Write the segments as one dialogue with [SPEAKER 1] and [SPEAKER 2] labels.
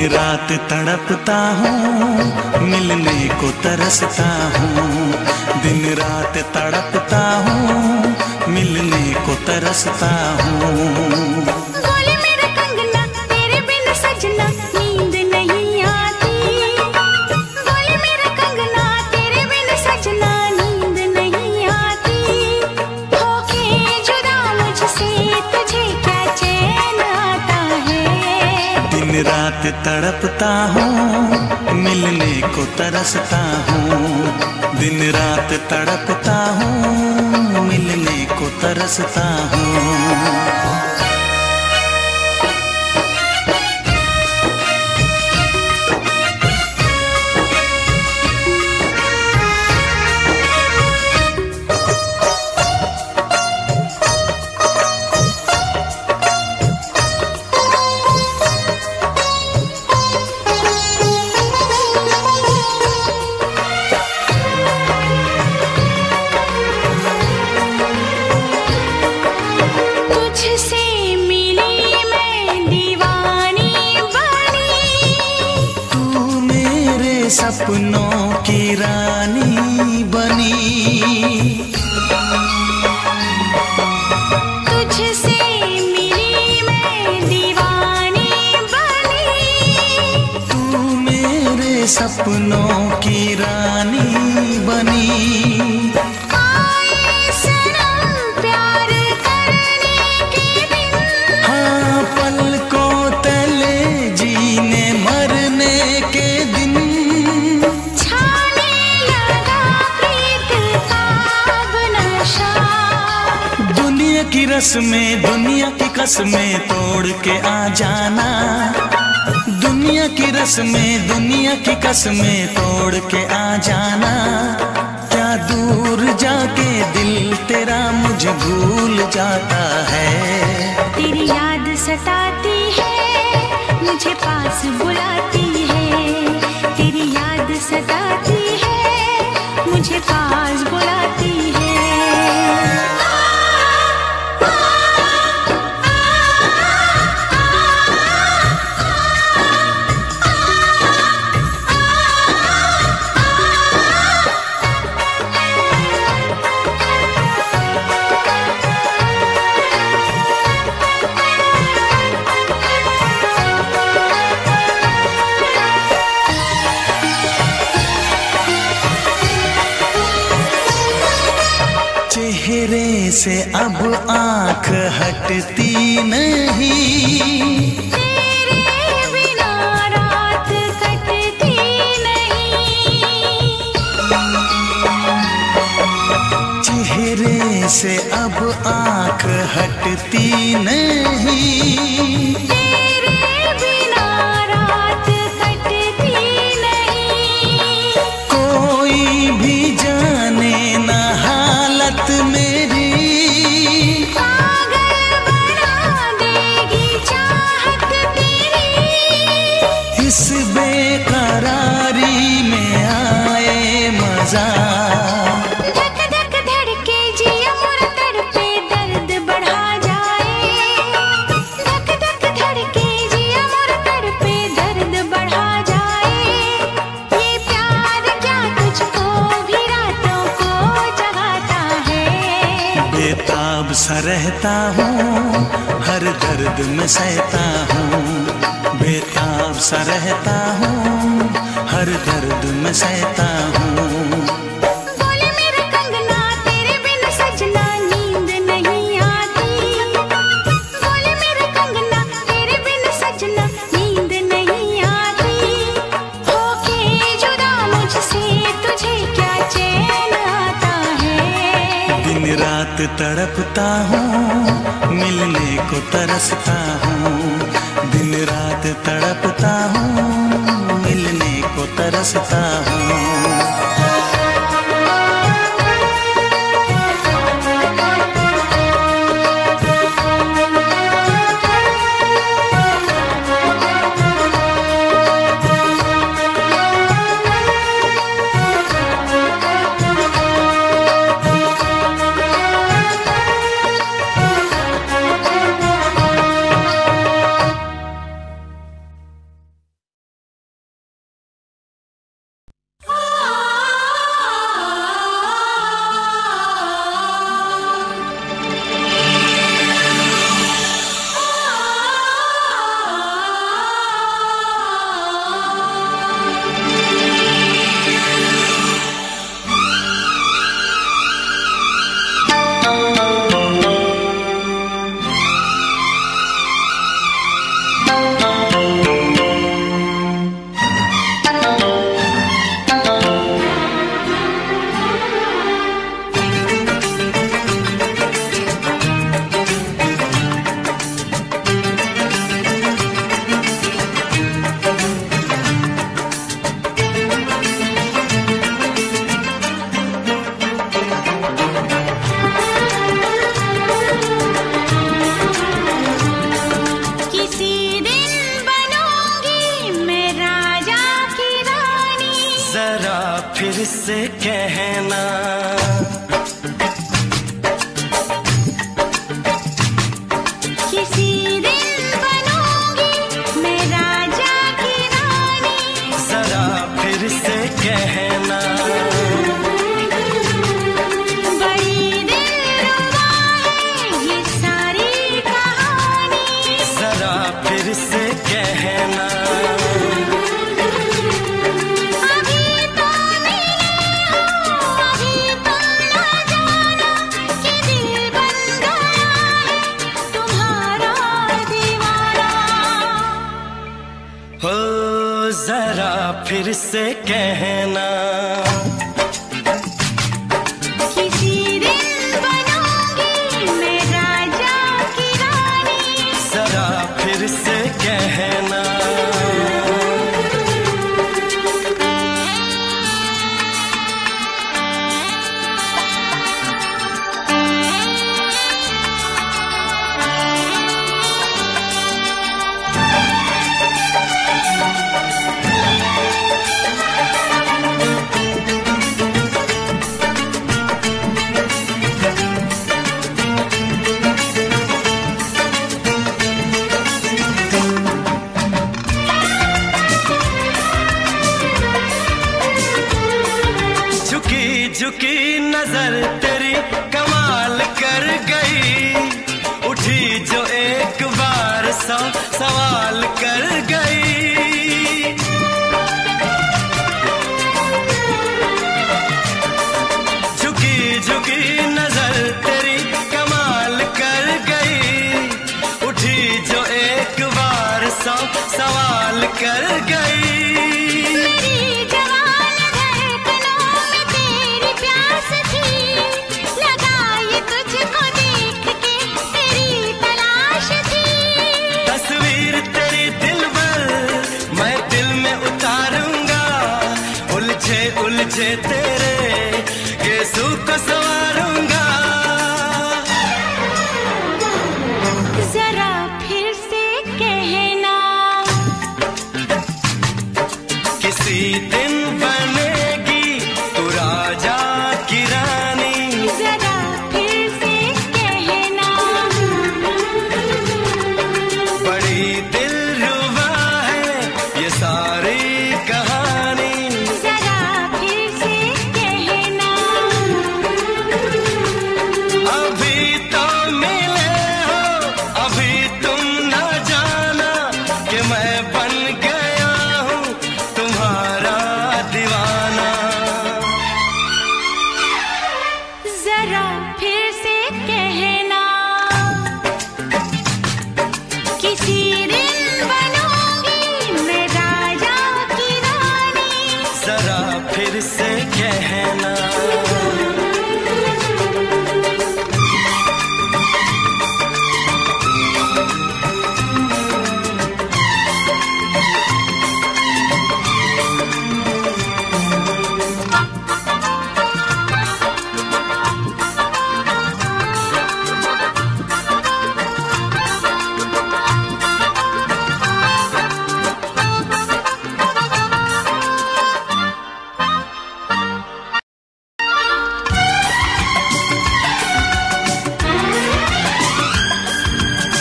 [SPEAKER 1] रात तड़पता हूँ, मिलने को तरसता हूँ। दिन रात तड़पता हूँ, मिलने को तरसता हूँ।
[SPEAKER 2] बोले मेरा कंगना तेरे बिन सजना नींद नहीं आती। बोले मेरा कंगना तेरे बिन सजना नींद नहीं आती। होके जुदा मुझसे तुझे क्या चैन आता है।
[SPEAKER 1] दिन रात तड़पता हूँ, मिलने को तरसता हूँ। दिन रात तड़पता हूँ, मिलने को तरसता हूँ। सपनों की रानी बनी,
[SPEAKER 2] तुझसे मिली मैं दीवानी बनी।
[SPEAKER 1] तू मेरे सपनों की रानी बनी।
[SPEAKER 2] आए सनम प्यार करने के दिन,
[SPEAKER 1] हाँ पलकों तले जीने मरने के दिन। की रस्में दुनिया की कसमें तोड़ के आ जाना। दुनिया की रस्में दुनिया की कसमें तोड़ के आ जाना। क्या दूर जाके दिल तेरा मुझे भूल जाता है।
[SPEAKER 2] तेरी याद सताती है, मुझे पास बुलाती है। तेरी याद सताती है, मुझे पास बुलाती है।
[SPEAKER 1] चेहरे से अब आँख हटती नहीं।
[SPEAKER 2] तेरे बिना रात कटती नहीं।
[SPEAKER 1] चेहरे से अब आँख हटती नहीं।
[SPEAKER 2] तेरे बिना रात कटती नहीं।
[SPEAKER 1] कोई भी जाने ना मेरी,
[SPEAKER 2] पागल बना देगी चाहत तेरी।
[SPEAKER 1] इस बेकरारी में आए मजा।
[SPEAKER 2] धक धक धड़के जिया मोर तड़पे दर्द बढ़ा जाए। धक धक धड़के जिया मोर तड़पे दर्द बढ़ा जाए। ये प्यार क्या तुझको भी रातों को जगाता है।
[SPEAKER 1] बेताब सा रहता हूँ, हर दर्द में सहता हूँ। बेताब सा रहता हूँ, हर दर्द में सहता हूँ।
[SPEAKER 2] बोले मेरा कंगना तेरे बिन सजना नींद नहीं आती। बोले मेरा कंगना तेरे बिन सजना नींद नहीं आती। होके जुदा मुझसे तुझे क्या चैन आता है।
[SPEAKER 1] दिन रात तड़पता हूँ, मिलने को तरसता हूँ। दिन रात तड़पता हूँ, मिलने को तरसता हूँ। फिर से कहना।
[SPEAKER 2] किसी दिन बनूंगी मैं राजा की रानी,
[SPEAKER 1] जरा फिर से कहना।
[SPEAKER 2] बड़ी दिलरुबा है ये सारी कहानी,
[SPEAKER 1] जरा फिर से कहना।
[SPEAKER 2] अभी तो मिले हो, अभी तो ना जाना कि दिल बन गया है तुम्हारा दीवाना।
[SPEAKER 1] हो जरा फिर से कहना।
[SPEAKER 2] किसी दिन बनूंगी मैं राजा की रानी,
[SPEAKER 1] जरा फिर से कहना। झुकी झुकी नजर तेरी कमाल कर गई, उठी जो एक बार 100 सवाल कर गई। झुकी झुकी नजर तेरी कमाल कर गई, उठी जो एक बार 100 सवाल कर गई।
[SPEAKER 2] मेरी जवान धड़कनों में तेरी प्यास थी, लगाई तुझको देख के तेरी तलाश थी।
[SPEAKER 1] तस्वीर तेरी दिल भर मैं दिल में उतारूंगा, उलझे उलझे तेरे गेसू को संवारूंगा।
[SPEAKER 2] जरा फिर से कहना,
[SPEAKER 1] किसी दिन बनेगी तू राजा की रानी,
[SPEAKER 2] जरा फिर से कहना।
[SPEAKER 1] बड़ी दिलरुबा है ये सारी कहानी।
[SPEAKER 2] जरा फिर से कहना,
[SPEAKER 1] अभी तो मिले हो, अभी तुम न जाना कि मैं बन गया हूँ तुम्हारा दीवाना।
[SPEAKER 2] जरा फिर से कहना, किसी दिन बनूंगी मैं राजा की रानी,
[SPEAKER 1] जरा फिर से कहना।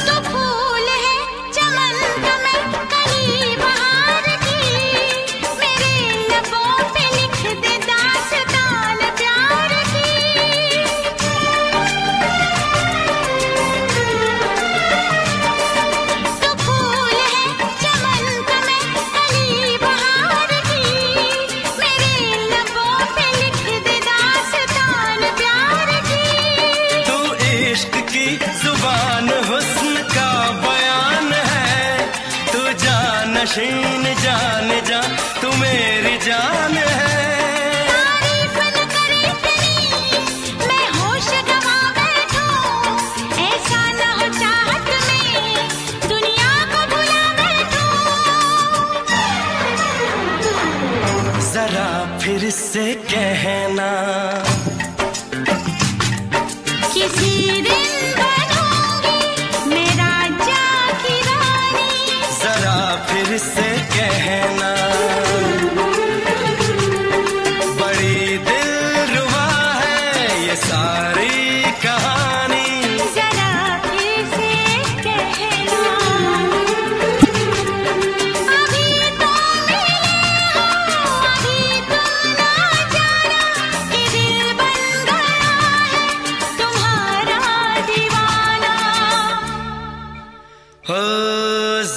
[SPEAKER 2] तो फूल है चमन का मैं कली बहार की, मेरे लबों पे लिख दे दास्तान प्यार की। तो फूल है चमन का मैं कली बहार की, मेरे लबों पे लिख दे दास्तान प्यार की।
[SPEAKER 1] तू इश्क की जुबान हुस्न का बयान है, तू जानशीन जान जा तू मेरी जान है।
[SPEAKER 2] तारीफ न करे तेरी मैं होश गवा बैठूं, ऐसा न हो चाहत में दुनिया को भुला बैठूं।
[SPEAKER 1] जरा फिर से कहना,
[SPEAKER 2] किसी दिन बनूंगी मैं राजा की रानी,
[SPEAKER 1] जरा फिर से कहना। बड़ी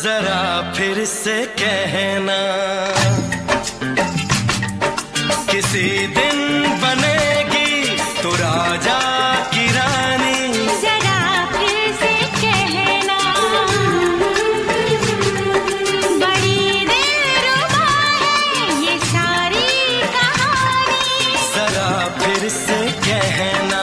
[SPEAKER 3] जरा फिर से कहना, किसी दिन बनेगी तू राजा की रानी।
[SPEAKER 2] जरा फिर से कहना, बड़ी दिलरुबा है ये सारी कहानी।
[SPEAKER 3] जरा फिर से कहना,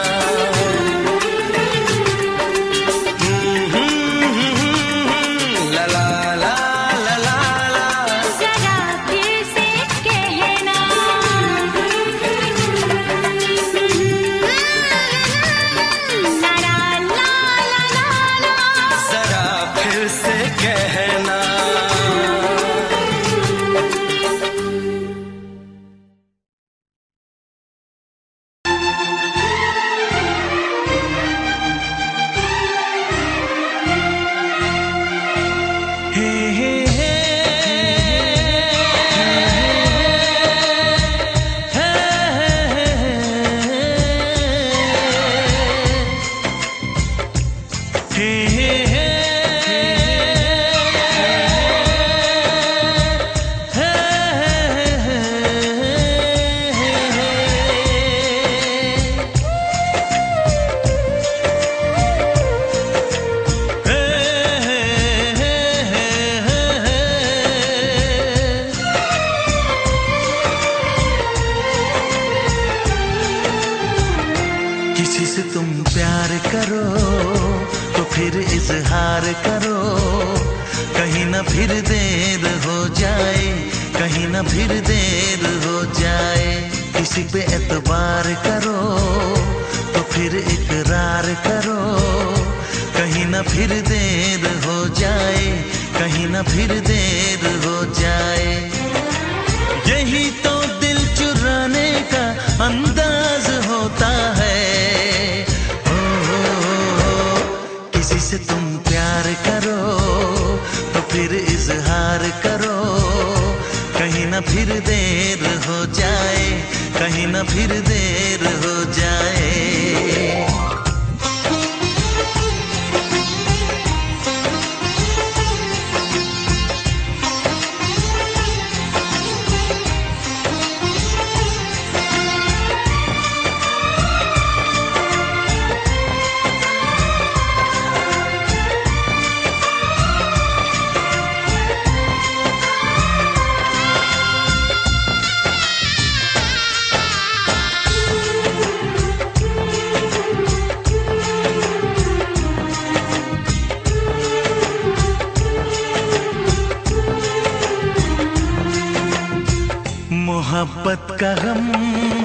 [SPEAKER 1] मोहब्बत का गम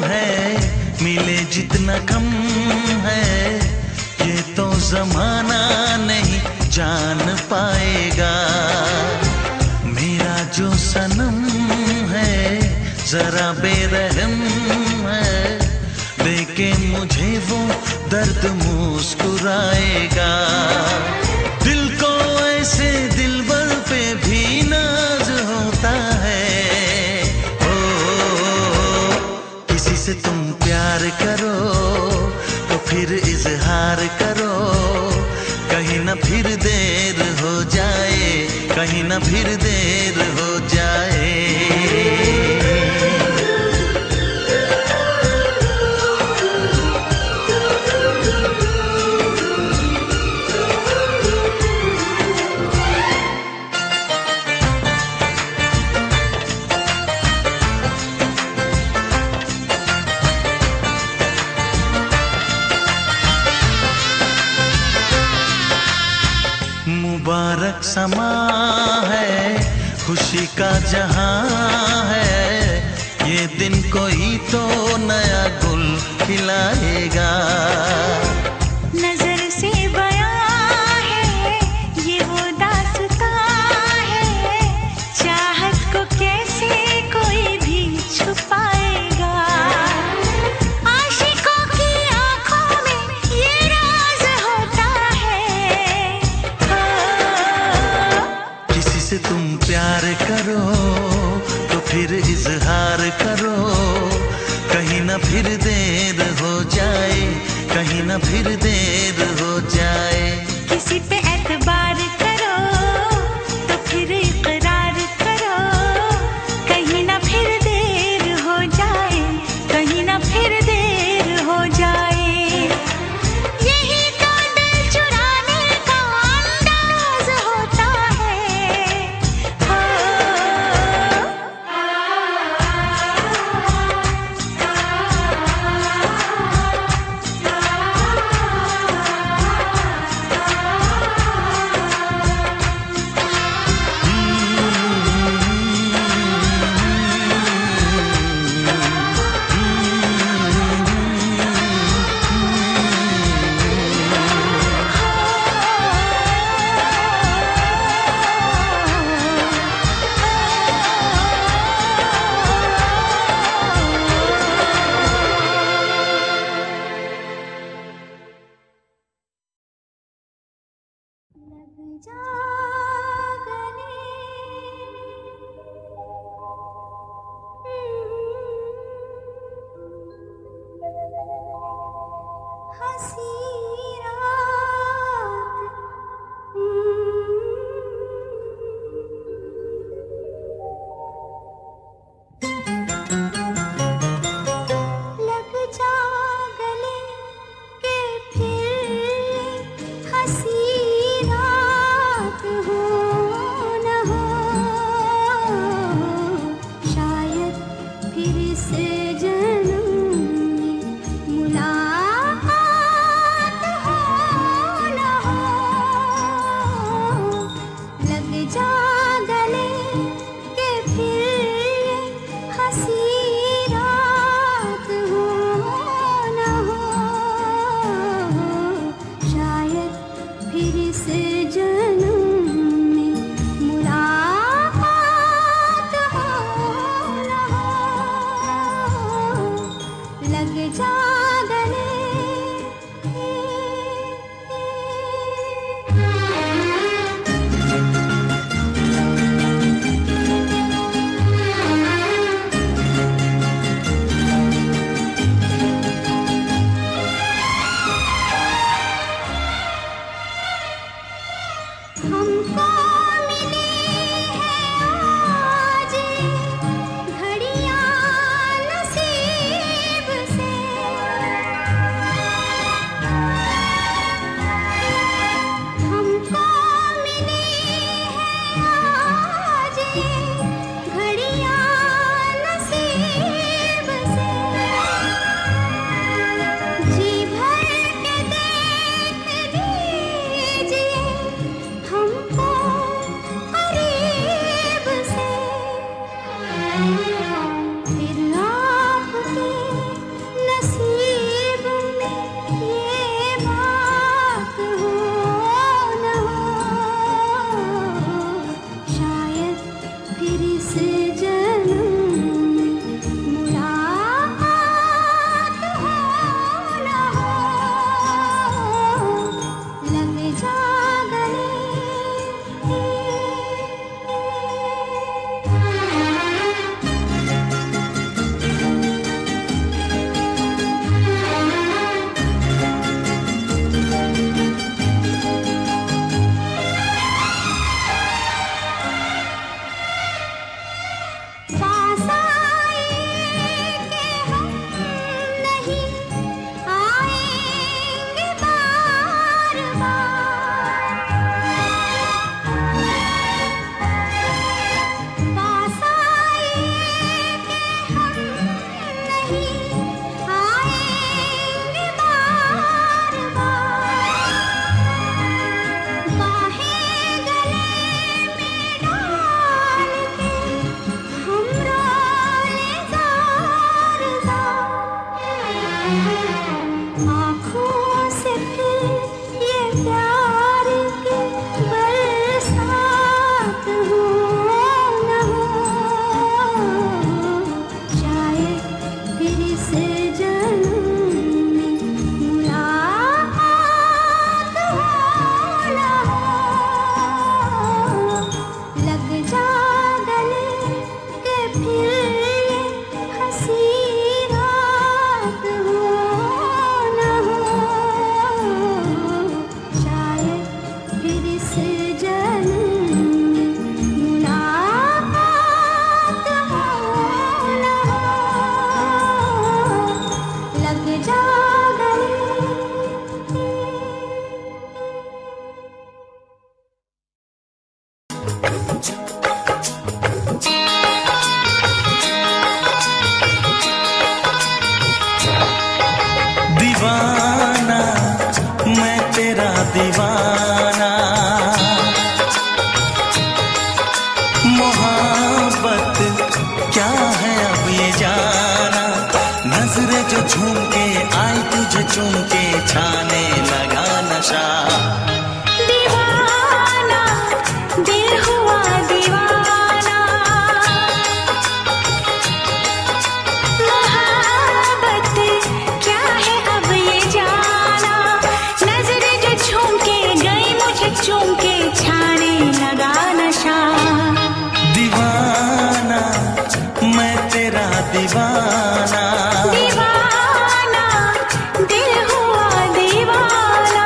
[SPEAKER 1] है मिले जितना कम है, ये तो जमाना नहीं जान पाएगा। मेरा जो सनम है जरा बेरहम है, देखे मुझे वो दर्द मुस्कुराएगा। दिल को ऐसे दिलबर पे भी नाज होता है, से तुम प्यार करो तो फिर इजहार करो, कहीं ना फिर देर हो जाए, कहीं ना फिर देर हो जाए। मुबारक समा है, खुशी का जहां है, ये दिन कोई तो नया गुल खिलाएगा।
[SPEAKER 2] नजर से बयां है ये वो दास्तां है, चाहत को कैसे कोई भी छुपाएगा। आशिकों की आंखों में ये राज होता है,
[SPEAKER 1] किसी से तुम प्यार करो तो फिर इजहार करो, कहीं ना फिर देर हो जाए, कहीं ना फिर देर हो जाए।
[SPEAKER 2] किसी पे एतबार करो तो जा गले के फिर ये हंसी रात हो न हो, शायद फिर इस जन्म मुलाकात हो न हो, लग जा गले।
[SPEAKER 1] दीवाना मैं तेरा दीवाना, मोहब्बत क्या है अब ये जाना, नजरें जो झूम के आई तुझे चूम के छाने लगा नशा।
[SPEAKER 2] दीवाना दिल हुआ दीवाना, मोहब्बत क्या है अब ये जाना, नजरें जो झूम के गई मुझे चूम के छाने लगा नशा।
[SPEAKER 1] दीवाना मैं तेरा दीवाना,
[SPEAKER 2] दीवाना दिल हुआ दीवाना।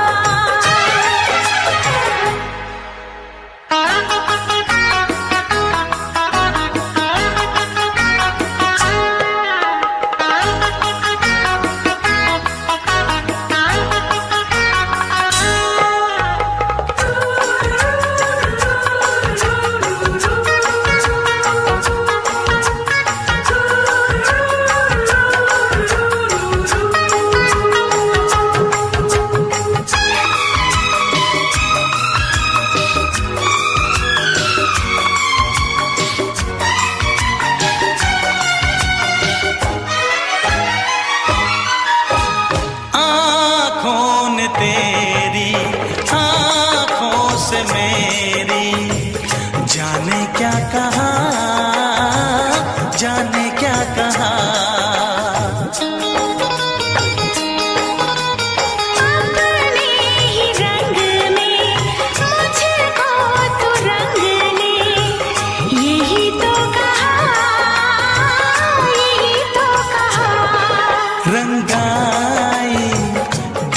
[SPEAKER 1] आँखों ने तेरी आँखों से मेरी जाने क्या कहा, जाने क्या कहा।
[SPEAKER 2] अपने ही रंग में मुझको तो रंग ले, यही तो कहा, यही तो कहा।
[SPEAKER 1] रंगाई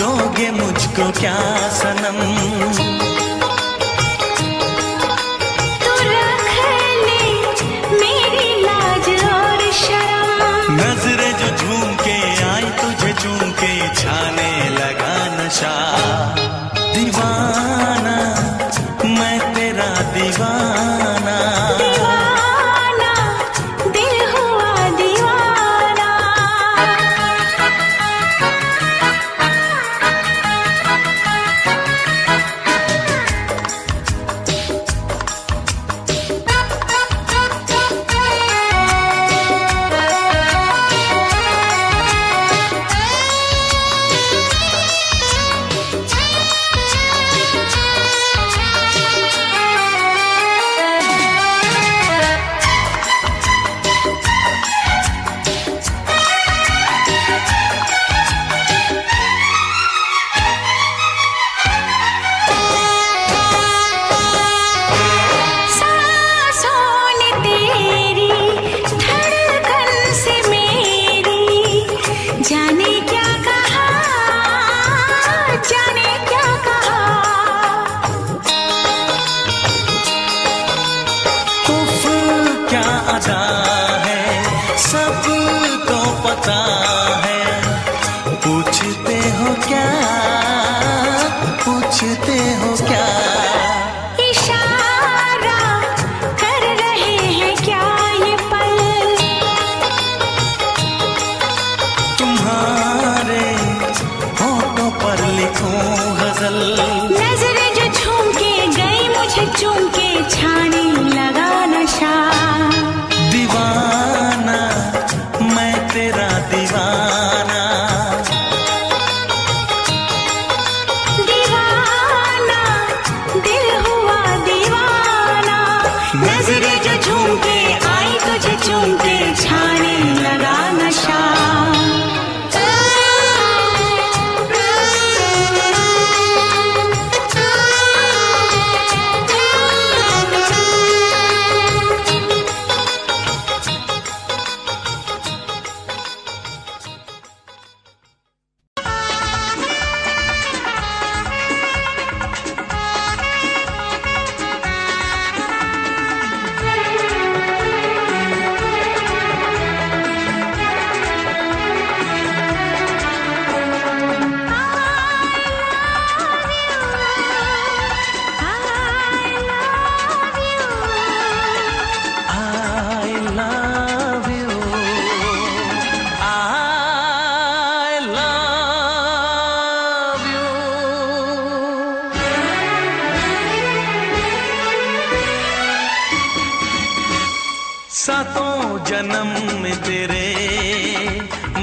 [SPEAKER 1] दोगे मुझको क्या सनम,
[SPEAKER 2] तू रख ले मेरी लाज और शर्म,
[SPEAKER 1] नजरें जो झूम के आई तुझे चूम के छाने लगा नशा। दीवाना मैं तेरा दीवाना,
[SPEAKER 2] दीवाना दिल हुआ दीवाना।
[SPEAKER 1] पूछते हो क्या?
[SPEAKER 2] इशारा कर रहे हैं क्या ये पल?
[SPEAKER 1] तुम्हारे होठों पर लिखूं गजल।
[SPEAKER 2] नजरें जो झूम के गई मुझे चूम के छाने लगा नशा।
[SPEAKER 1] दीवाना मैं तेरा दीवाना।
[SPEAKER 2] दीवाना दिल हुआ दीवाना। नजरें जो झूम के आई तुझे चूम के छाने लगा नशा।
[SPEAKER 1] सातों जन्म में तेरे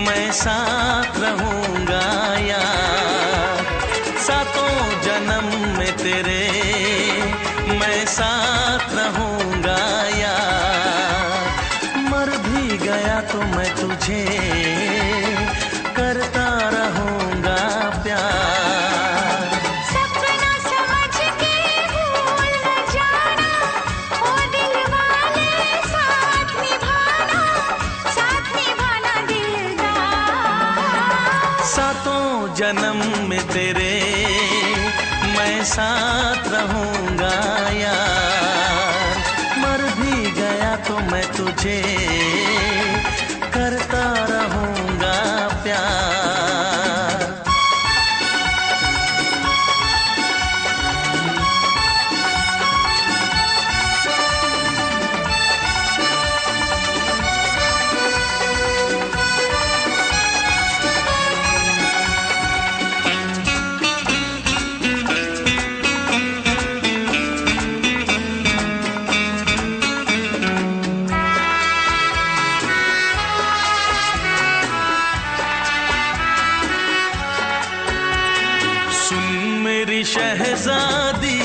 [SPEAKER 1] मैं साथ रहूंगा यार, सातों जन्म में तेरे मैं साथ रहूंगा यार, मर भी गया तो मैं तुझे करता रहूंगा प्यार।
[SPEAKER 2] सपना समझ के भूल न जाना, ओ दिल वाले साथ निभाना दिलदार।
[SPEAKER 1] सातों जन्म में तेरे मैं साथ रहूंगा यार, मर भी गया तो मैं तुझे करता रहूंगा प्यार। शहजादी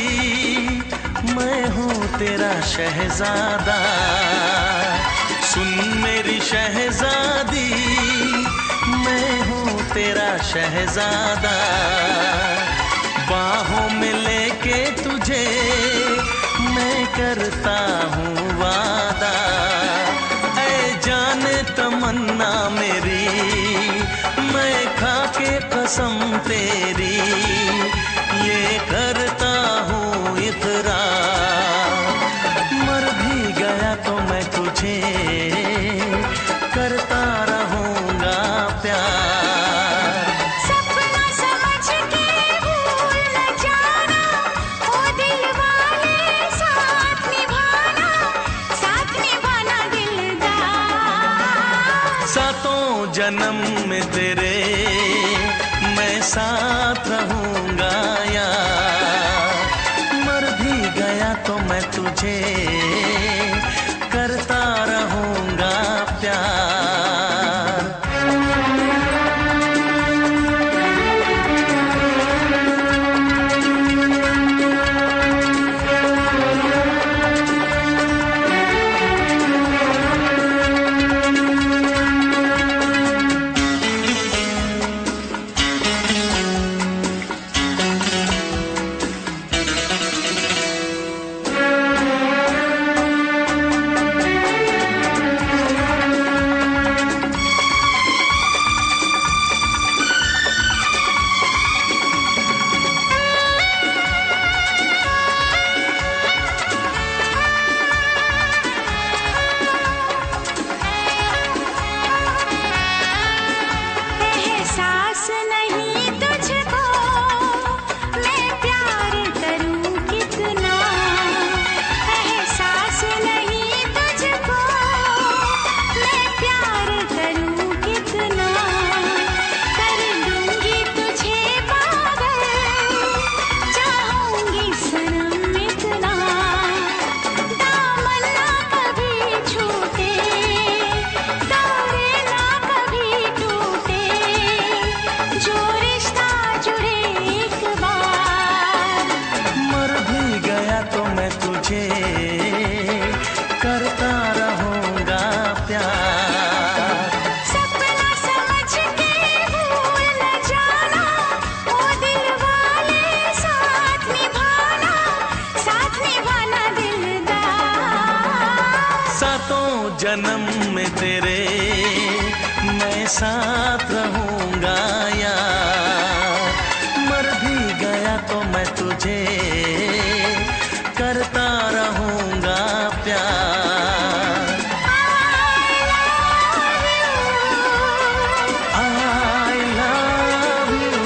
[SPEAKER 1] मैं हूँ तेरा शहजादा, सुन मेरी शहजादी मैं हूँ तेरा शहजादा, बाहों में लेके तुझे मैं करता हूँ वादा, ऐ जाने तमन्ना मेरी मैं खा के कसम तेरी ये करता हूँ इकरार, मर भी गया तो मैं तुझे करता रहूंगा प्यार।
[SPEAKER 2] सपना समझ के भूल न जाना, ओ दिल वाले साथ निभाना दिलदार।
[SPEAKER 1] सातों जन्म में तेरे मैं साथ रहूंगा यार, मर भी गया तो मैं तुझे करता रहूंगा प्यार। करता रहूंगा प्यार।
[SPEAKER 2] सपना समझ के भूल न जाना, ओ दिल वाले साथ निभाना दिलदार।
[SPEAKER 1] सातों जन्म में तेरे मैं साथ रहूंगा यार, मर भी गया तो मैं तुझे करता रहूंगा प्यार। I love you।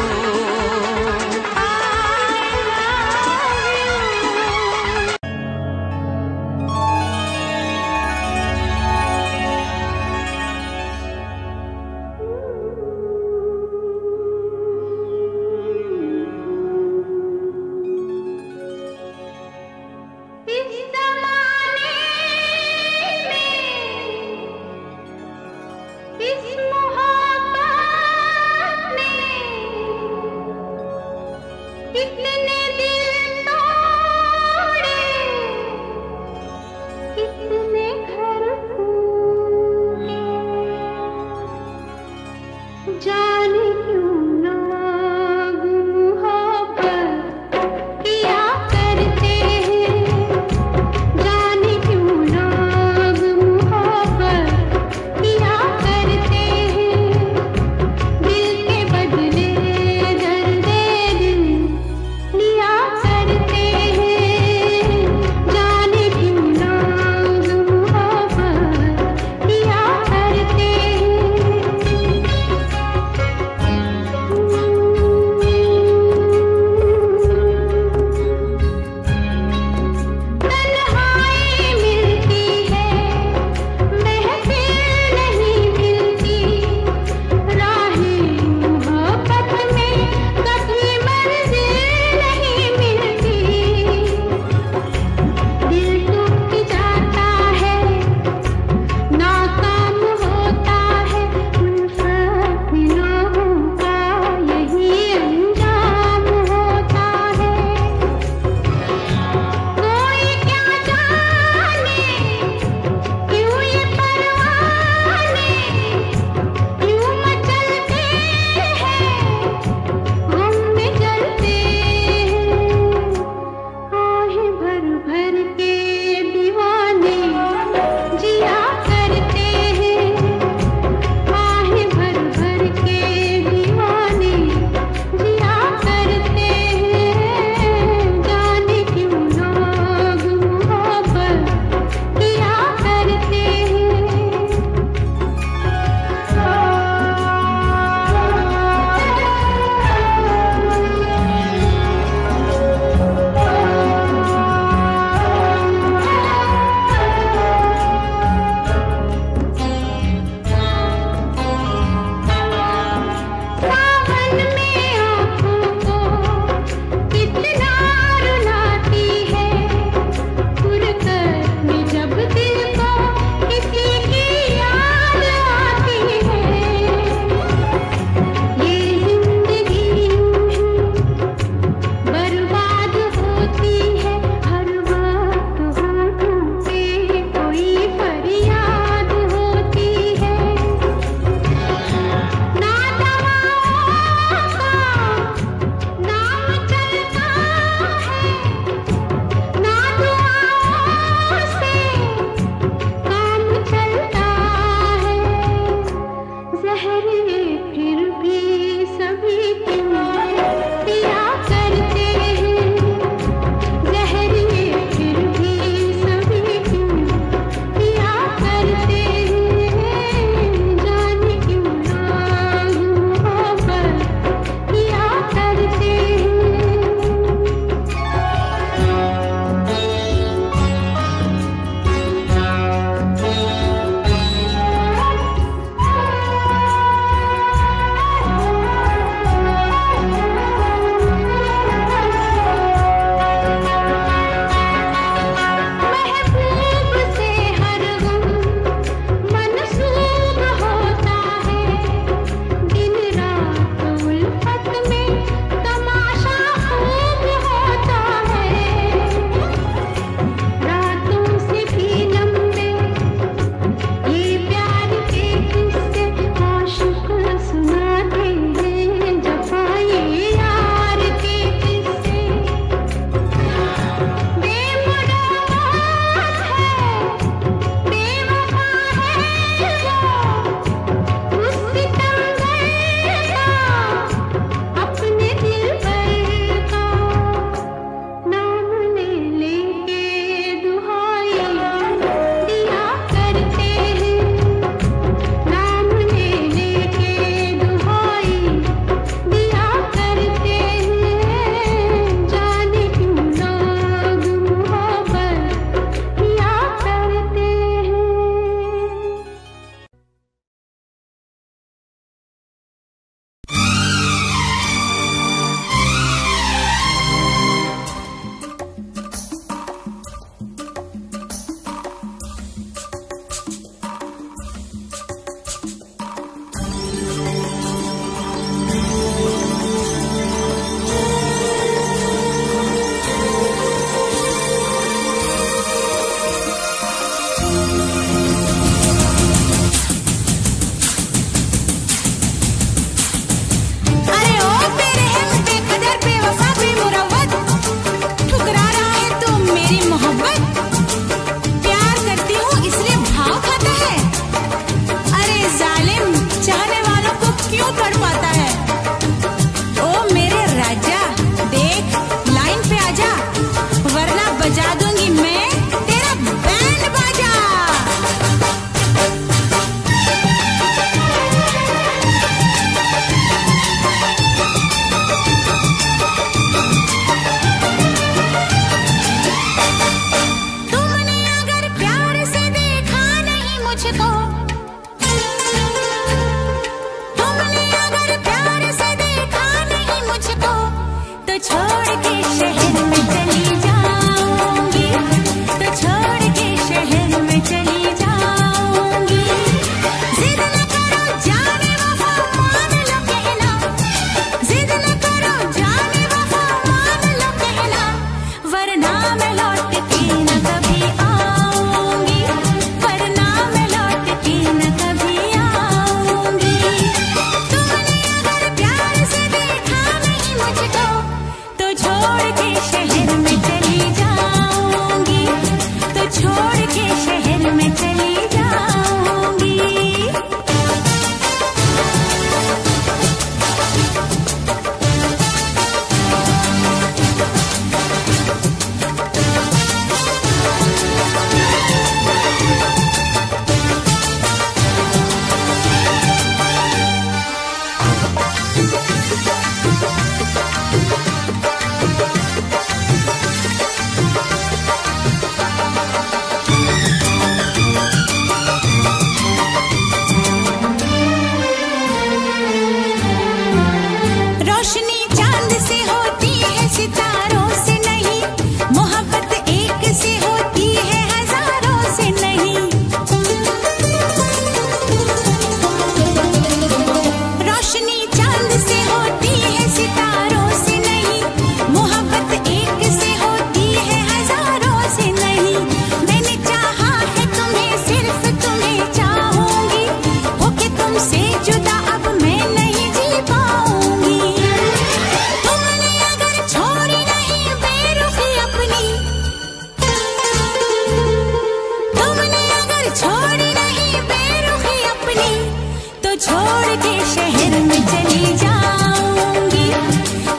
[SPEAKER 2] छोड़ के शहर में चली जाऊंगी,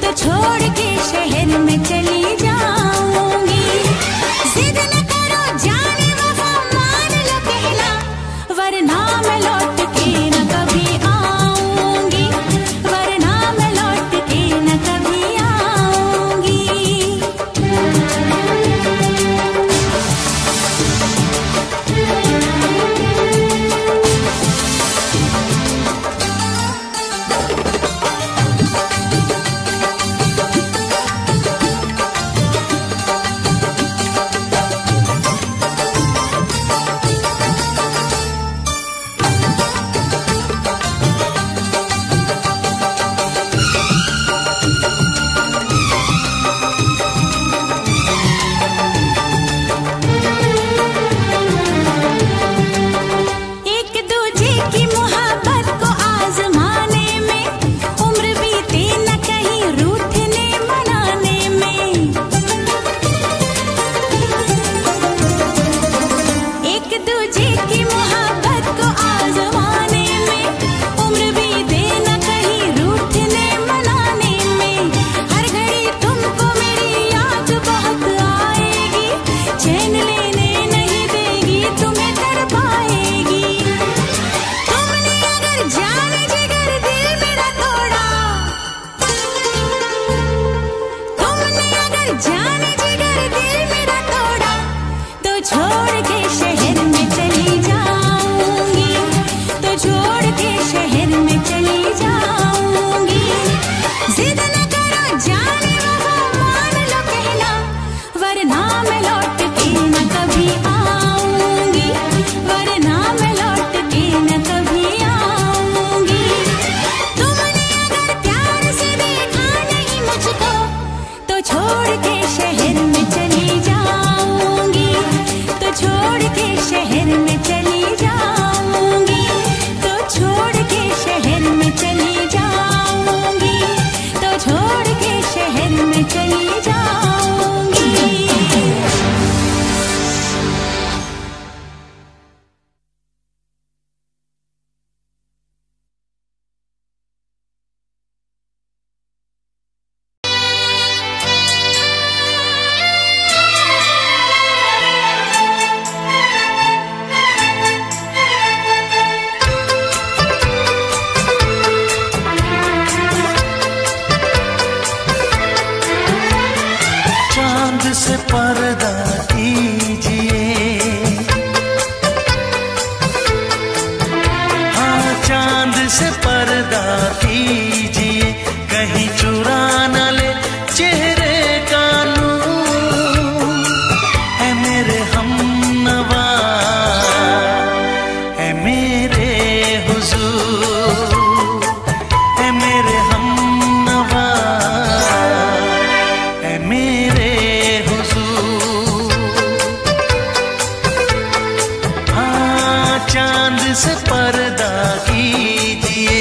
[SPEAKER 2] तो छोड़ के शहर में चली जाऊंगी। जिद न करो जाने वफा, मान लो कहना, वरना मैं लौट के न कभी आऊंगी, वरना मैं लौट के न कभी आऊंगी।
[SPEAKER 1] से पर्दा कीजिए, हाँ चांद से पर्दा कीजिए, कहीं चुरा न ले चेहरे का नूर। है मेरे हमनवा, है मेरे हुजूर, है मेरे हमनवा, है मेरे चांद से पर्दा कीजिए।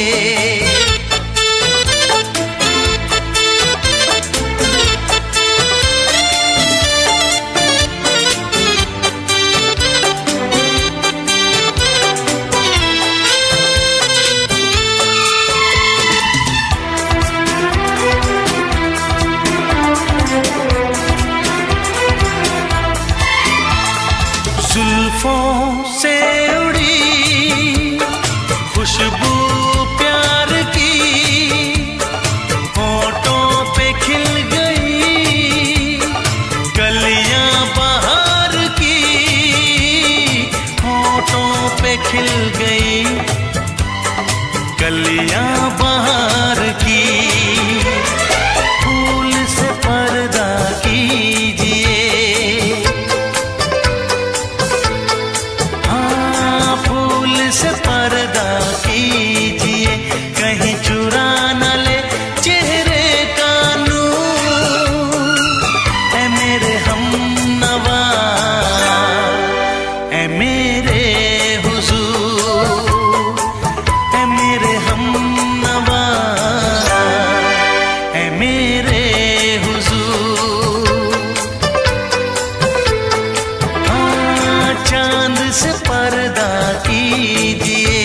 [SPEAKER 1] जुल्फों से उड़ी खुशबू प्यार की, होठों पे खिल गई कलियां बहार की, होठों पे खिल गई कलियां बहार की। फूल से पर्दा कीजिए, से पर्दा कीजिए, कहीं चुरा न ले चेहरे का नूर। है मेरे हमनवा, है मेरे हुजूर, है मेरे हमनवा, है मेरे हुजूर। हाँ चांद से पर्दा कीजिए।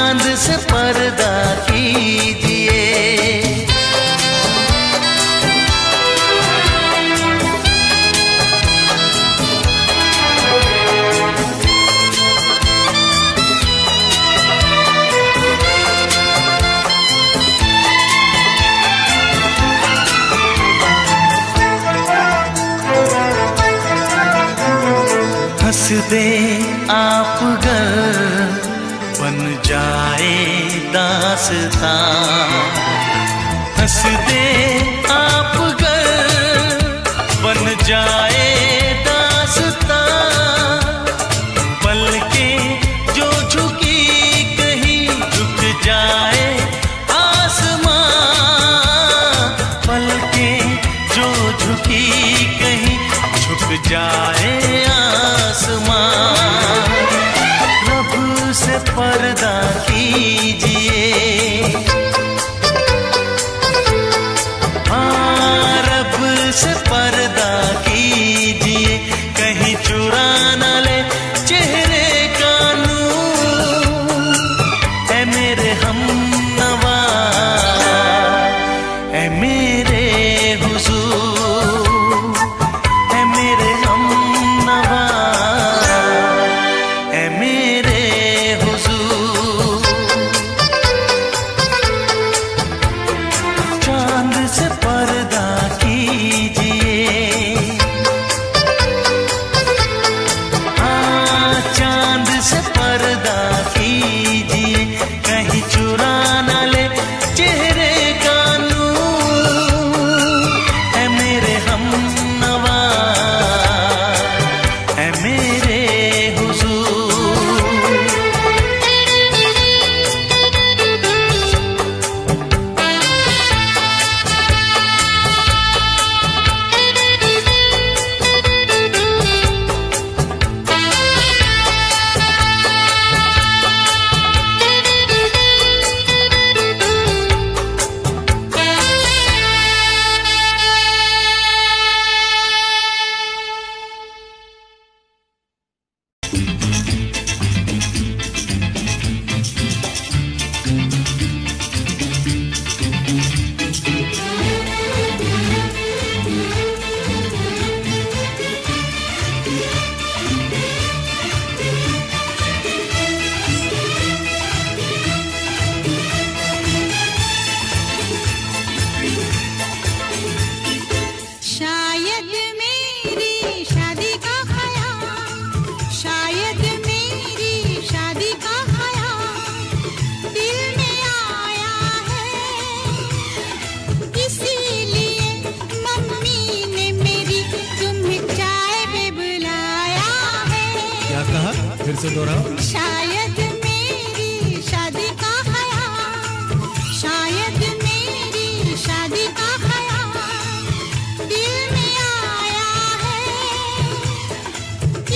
[SPEAKER 1] चांद से पर्दा कीजिए। हंस दे आप गर बन जाए दास्तां, हंस दे आप गर बन जाए दास्तां। पलकें जो झुकी कहीं झुक जाए आसमां, पलकें जो झुकी कहीं झुक जाए आसमां। रब से पर्दा कीजिए, हाँ रब से पर्दा कीजिए। कहीं चुरा न ले चेहरे का नूर, ऐ मेरे हमनवा, ऐ मेरे हुजूर, ऐ मेरे हमनवा, ऐ मेरे हुजूर। चांद से पर्दा कीजिए, हाँ चांद से पर्दा कीजिए। कहीं चुरा न ले चेहरे का नूर, ऐ मेरे हमनवा, ऐ मेरे हुजूर।
[SPEAKER 2] शायद मेरी शादी का ख्याल, शायद मेरी शादी का ख्याल दिल में आया है। इसीलिए मम्मी ने मेरी तुम्हें चाय पे बुलाया है।
[SPEAKER 4] क्या कहा, फिर से दोहराओ।
[SPEAKER 2] शायद मेरी शादी का ख्याल, शायद मेरी शादी का ख्याल दिल में आया है।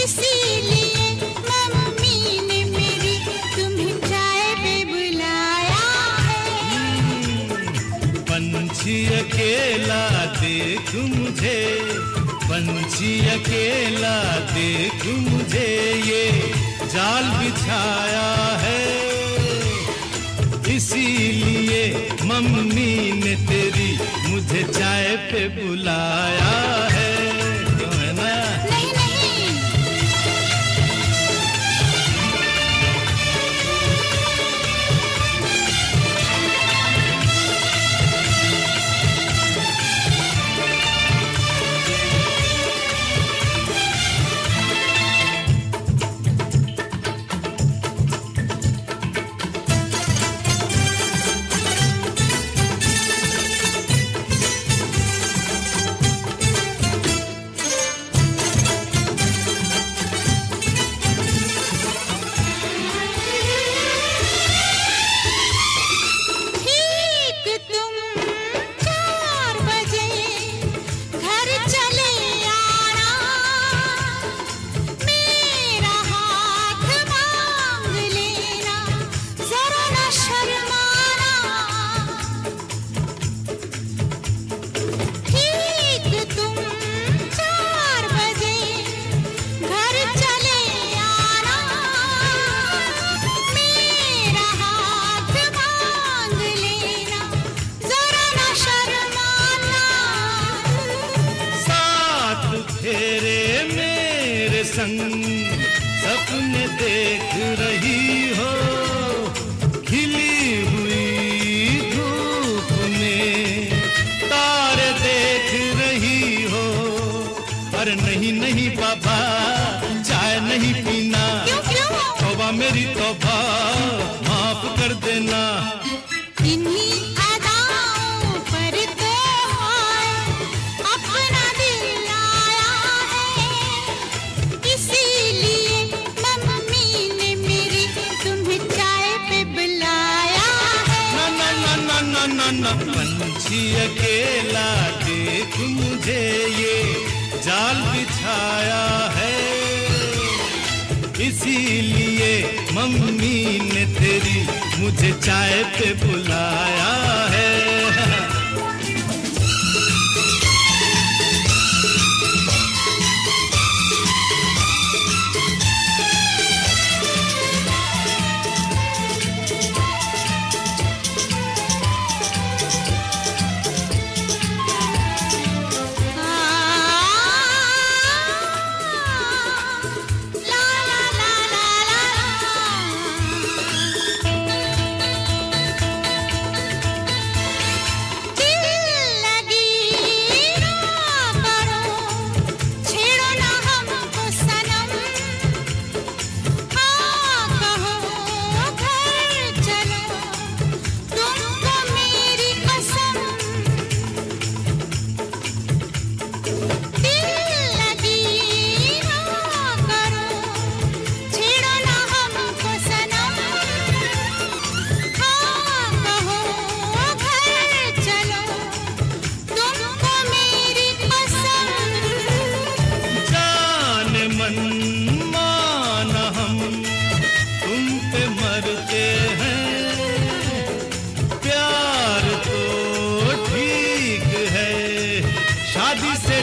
[SPEAKER 2] इसीलिए मम्मी ने मेरी तुम्हें चाय पे बुलाया है।
[SPEAKER 4] पंछी अकेला देख मुझे, पंछी अकेला देख मुझे, ये जाल बिछाया है। इसीलिए मम्मी ने तेरी मुझे चाय पे बुलाया है। क्यों है ना?
[SPEAKER 2] नहीं नहीं,
[SPEAKER 4] संग सपने देख रही हो, खिली हुई धूप में तारे देख रही हो। अरे नहीं नहीं बाबा, चाय नहीं पीना। तौबा मेरी तौबा, माफ कर देना।
[SPEAKER 2] इन्हीं अदाओं पर तो अपना दिल आया है, इसीलिए मम्मी ने मेरी तुम्हें चाय पे बुलाया है।
[SPEAKER 4] ना ना ना ना ना ना ना, पंछी अकेला देख मुझे ये जाल बिछाया है, इसीलिए मम्मी ने तेरी मुझे चाय पे बुलाया है।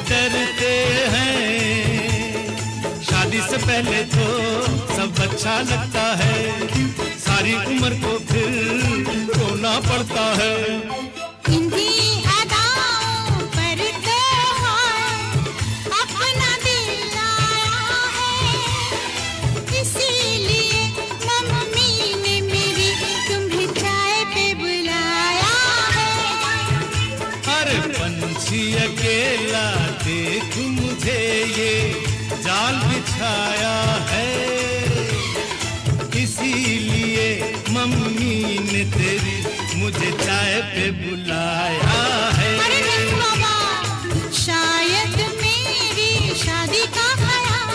[SPEAKER 4] डरते हैं, शादी से पहले तो सब अच्छा लगता है, सारी उम्र को फिर रोना पड़ता है।
[SPEAKER 2] इन्हीं अदाओं पर तो अपना दिल आया है, इसीलिए मम्मी ने मेरी तुम्हें चाय पे बुलाया है।
[SPEAKER 4] अरे पंछी अकेला देख मुझे ये जाल बिछाया है, इसीलिए मम्मी ने तेरी मुझे चाय पे बुलाया है।
[SPEAKER 2] अरे नहीं बाबा, शायद मेरी शादी का ख्याल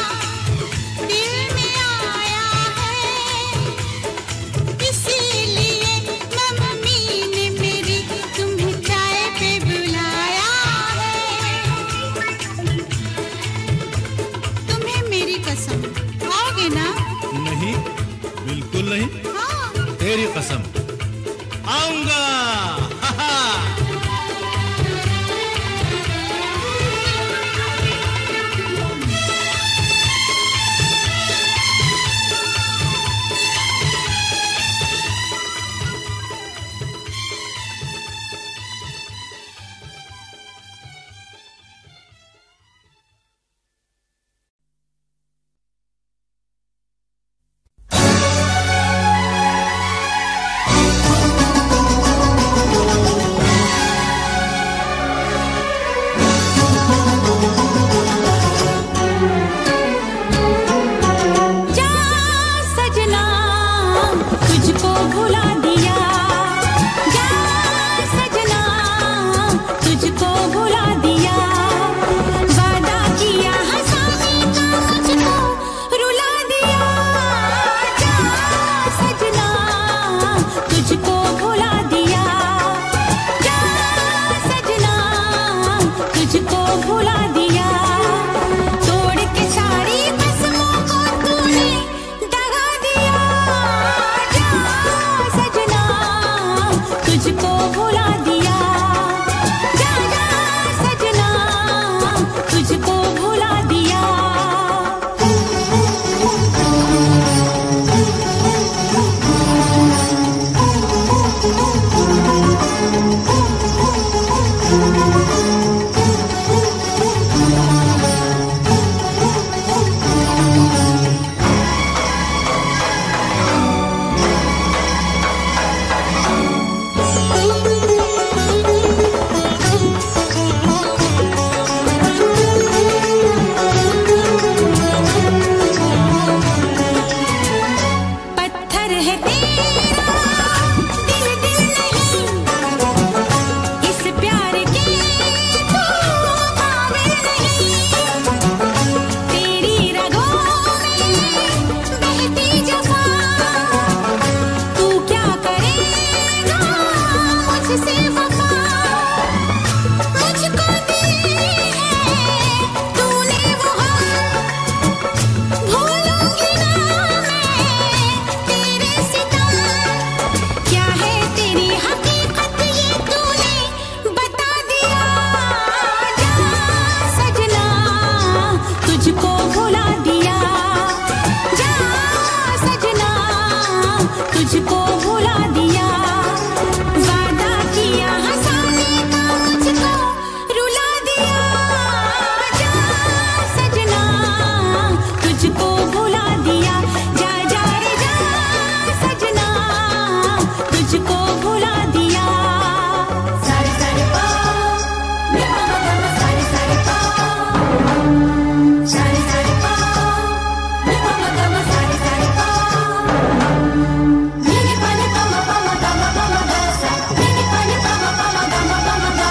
[SPEAKER 2] दिल में आया है, इसीलिए मम्मी ने मेरी तुम्हें चाय पे बुलाया है। तुम्हें मेरी कसम, आओगे ना?
[SPEAKER 4] नहीं, बिल्कुल नहीं।
[SPEAKER 2] हाँ।
[SPEAKER 4] तेरी कसम, आऊंगा।
[SPEAKER 2] तुझको भुला दिया, वादा किया हंसाने का मुझको रुला दिया। जा सजना तुझको भुला दिया, जा जा रे जा सजना तुझको भुला दिया। सारे सारे पा रे मा मा मा सारे सारे पा, सारे सारे पा रे मा मा मा सारे सारे पा, नी नी पा नी पा मा पा मा गा मा पा मा गा सा, नी नी पा नी पा मा पा मा गा मा पा मा गा।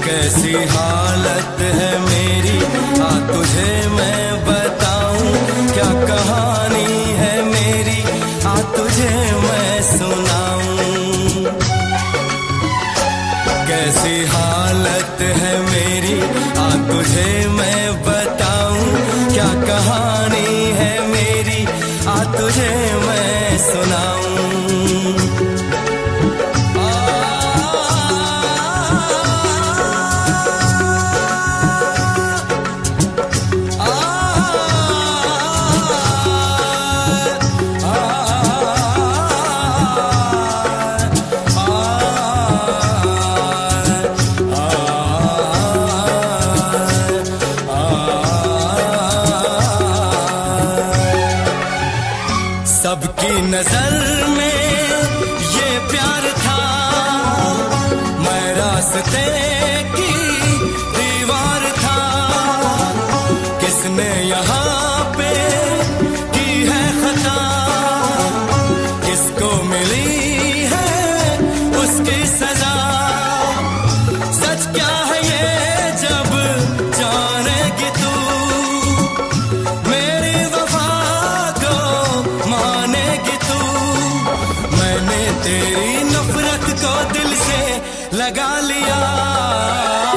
[SPEAKER 3] कैसी हालत है मेरी, आ तुझे मैं बताऊं, क्या कहानी है मेरी, आ तुझे मैं सुनाऊं। कैसी हालत है मेरी, आ तुझे मैं बताऊं, क्या कहानी है मेरी, आ तुझे मैं सुनाऊं। सबकी नजर में ये प्यार था, मैं रास्ते की दीवार था। किसने यहाँ पे की है खता, किसको मिली है उसकी सजा। सच क्या है ये जब जानेगी तू, मेरी वफा को मानेगी तू। मैंने तेरी नफरत को दिल से लगा लिया।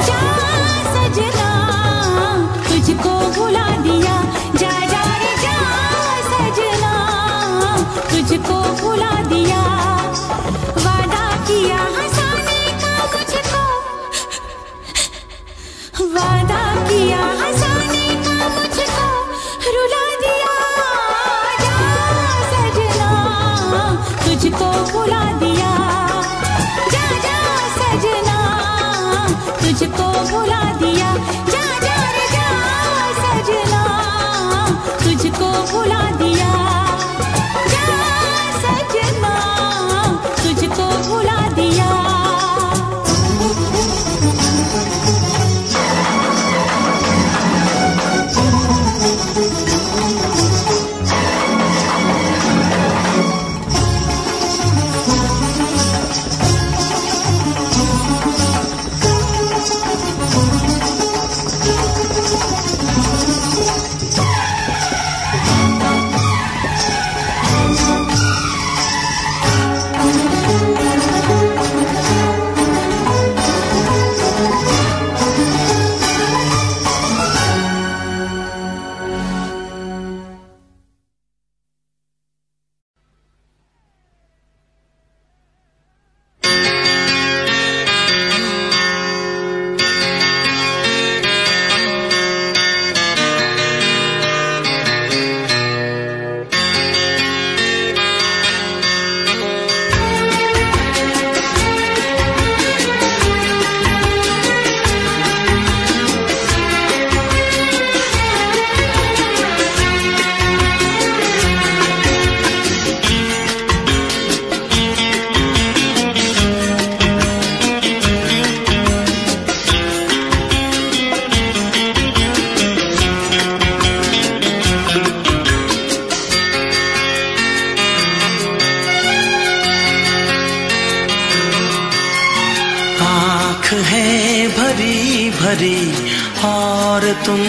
[SPEAKER 2] जा सजना तुझको भुला दिया, जा जा रे जा सजना तुझको भुला दिया। वादा किया हंसाने का मुझको, वादा किया हंसाने का मुझको रुला दिया। जा सजना तुझको भुला दिया, जा जा सजना तुझको भुला दिया। जा जा रे जा सजना तुझको भुला दिया, जा सजना तुझको भुला दिया।
[SPEAKER 1] है भरी भरी और तुम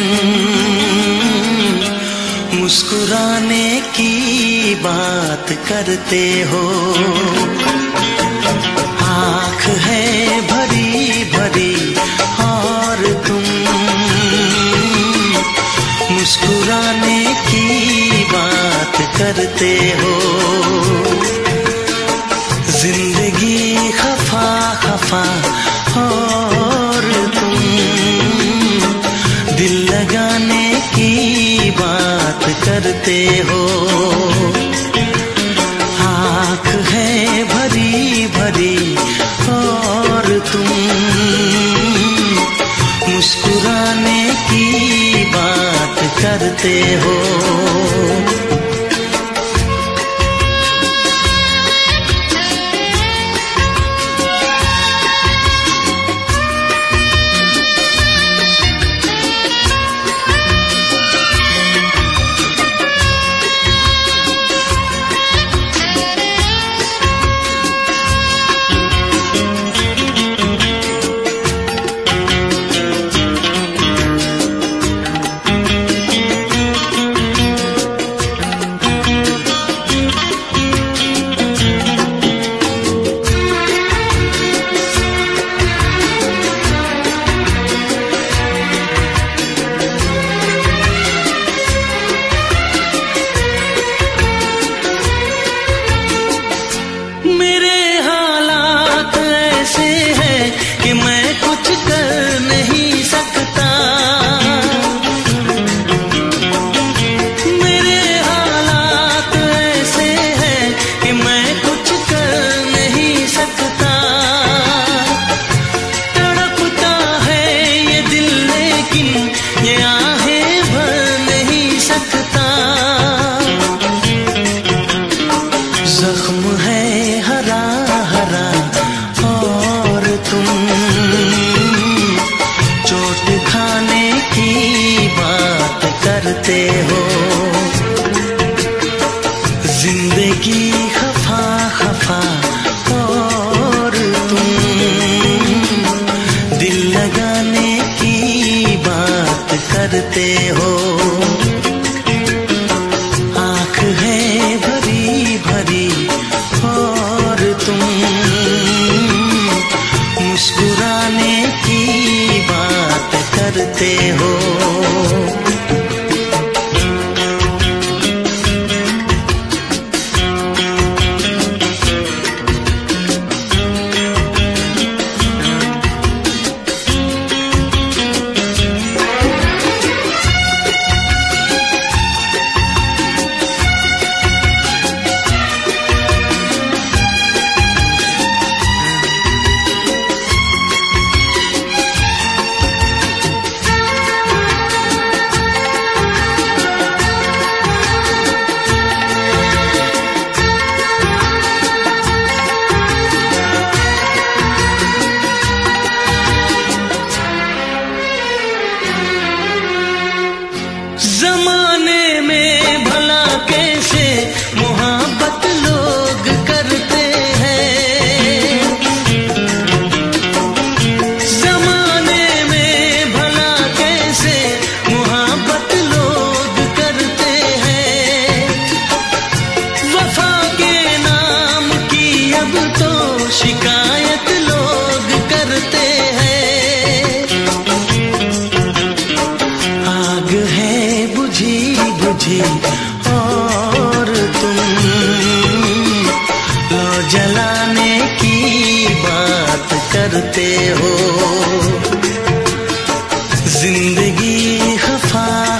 [SPEAKER 1] मुस्कुराने की बात करते हो।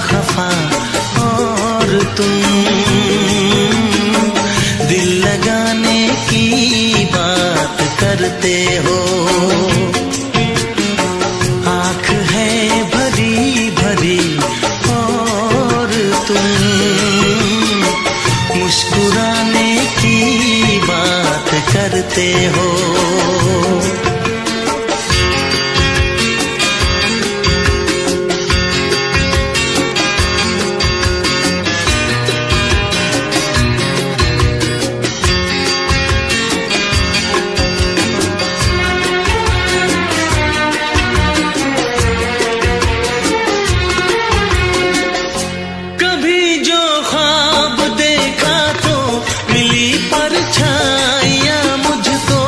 [SPEAKER 1] खफा और तुम दिल लगाने की बात करते हो। आँख है भरी भरी और तुम मुस्कुराने की बात करते हो। परछाइयाँ मुझको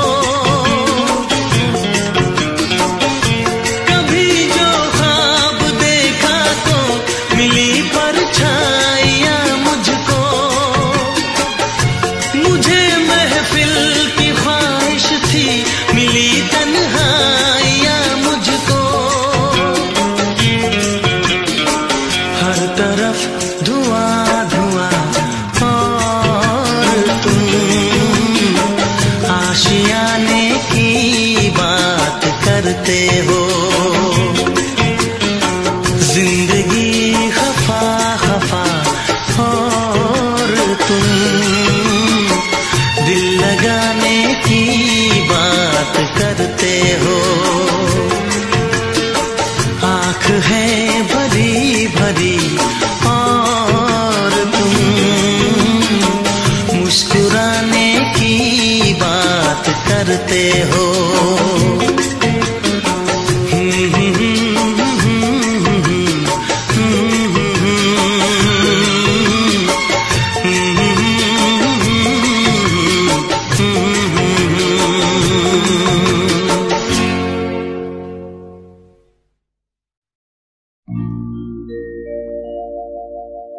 [SPEAKER 1] करते हो। जिंदगी खफा खफा और तुम दिल लगाने की बात करते हो। आँख है भरी भरी और तुम मुस्कुराने की बात करते हो।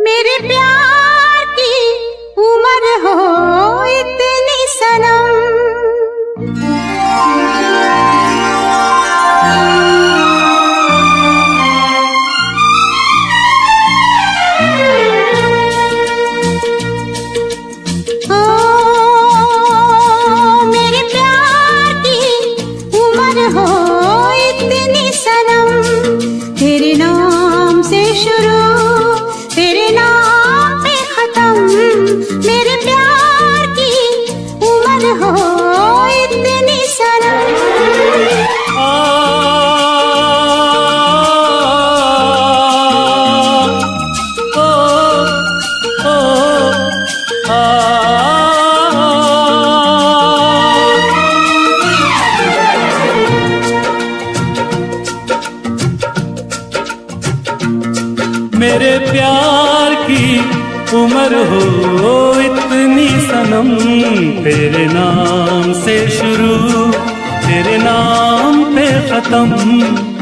[SPEAKER 2] मेरे प्यार की उम्र हो इतनी सनम, ओ मेरे प्यार की उम्र हो इतनी सनम। तेरे नाम से शुरू तेरे नाम पे खत्म, मेरे प्यार की उम्र हो इतनी सनम।
[SPEAKER 4] मेरे प्यार की उम्र हो इतनी सनम, तेरे नाम से शुरू तेरे नाम पे खत्म।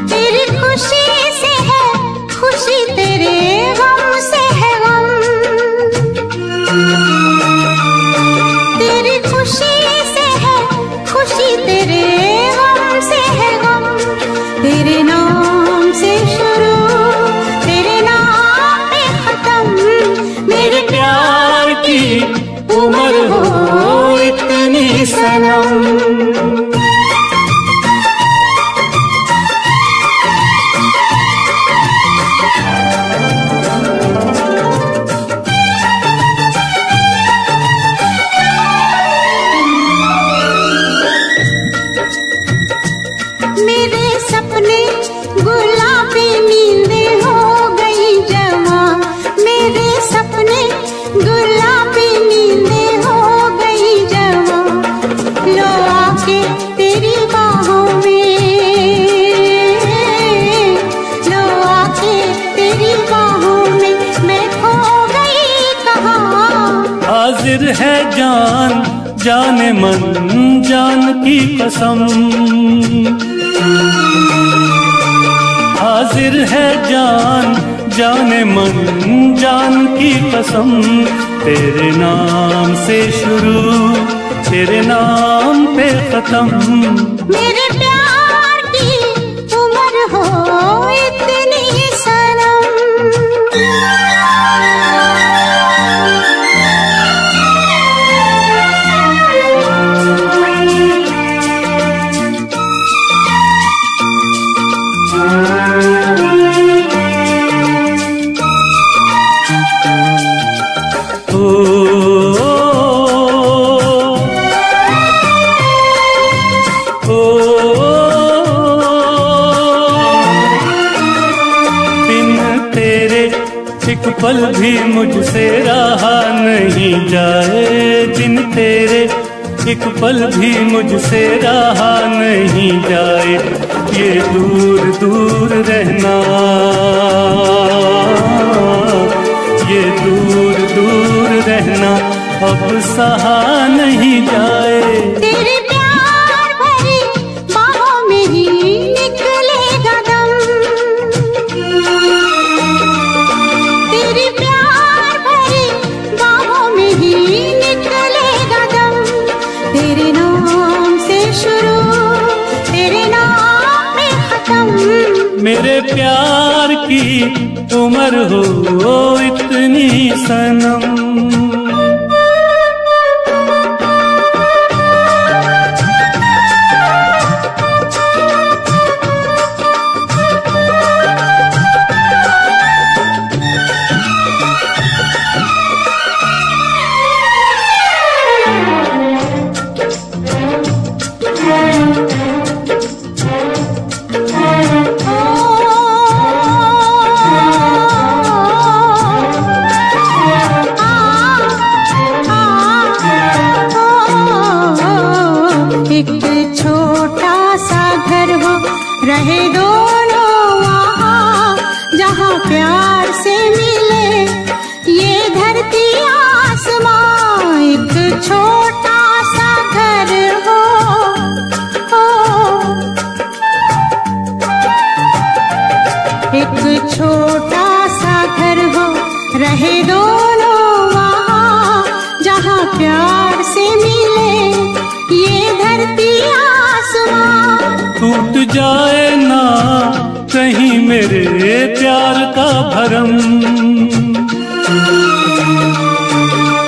[SPEAKER 2] तेरी खुशी से है खुशी, तेरे गम से है गम। तेरी खुशी से है खुशी, तेरे गम से है गम। तेरे नाम से शुरू तेरे नाम पे खत्म, मेरे
[SPEAKER 4] प्यार की
[SPEAKER 2] उम्र हो इतनी सनम। मेरे सपने गुलाबी नींदें हो गई जमा, मेरे सपने गुलाबी नींदें हो गई जमा। लो आके तेरी बाहों में, लो आके तेरी बाहों में मैं खो गई कहाँ।
[SPEAKER 4] हाजिर है जान जाने मन जान की कसम, हाजिर है जान जाने मन जान की कसम। तेरे नाम से शुरू तेरे नाम पे खत्म,
[SPEAKER 2] मेरे प्यार की उम्र हो इतनी सनम।
[SPEAKER 4] एक पल भी मुझसे रहा नहीं जाए, दिन तेरे एक पल भी मुझसे रहा नहीं जाए। ये दूर दूर रहना, ये दूर दूर रहना अब सहा नहीं जाए।
[SPEAKER 2] तेरे प्यार भरी बाहों में ही निकलेगा दम, तेरे प्यार भरी बाहों में ही निकलेगा दम। तेरे नाम से शुरू तेरे नाम में खत्म,
[SPEAKER 4] मेरे प्यार की उम्र हो इतनी सनम।
[SPEAKER 2] रहे दोनों वहाँ जहाँ प्यार से मिले। ये धरती आसमां एक छोटा सा घर हो, एक छोटा सा घर हो, रहे दोनों वहाँ जहाँ प्यार से मिले। ये धरती आसमां
[SPEAKER 4] टूट जाए ना कहीं मेरे प्यार का भरम,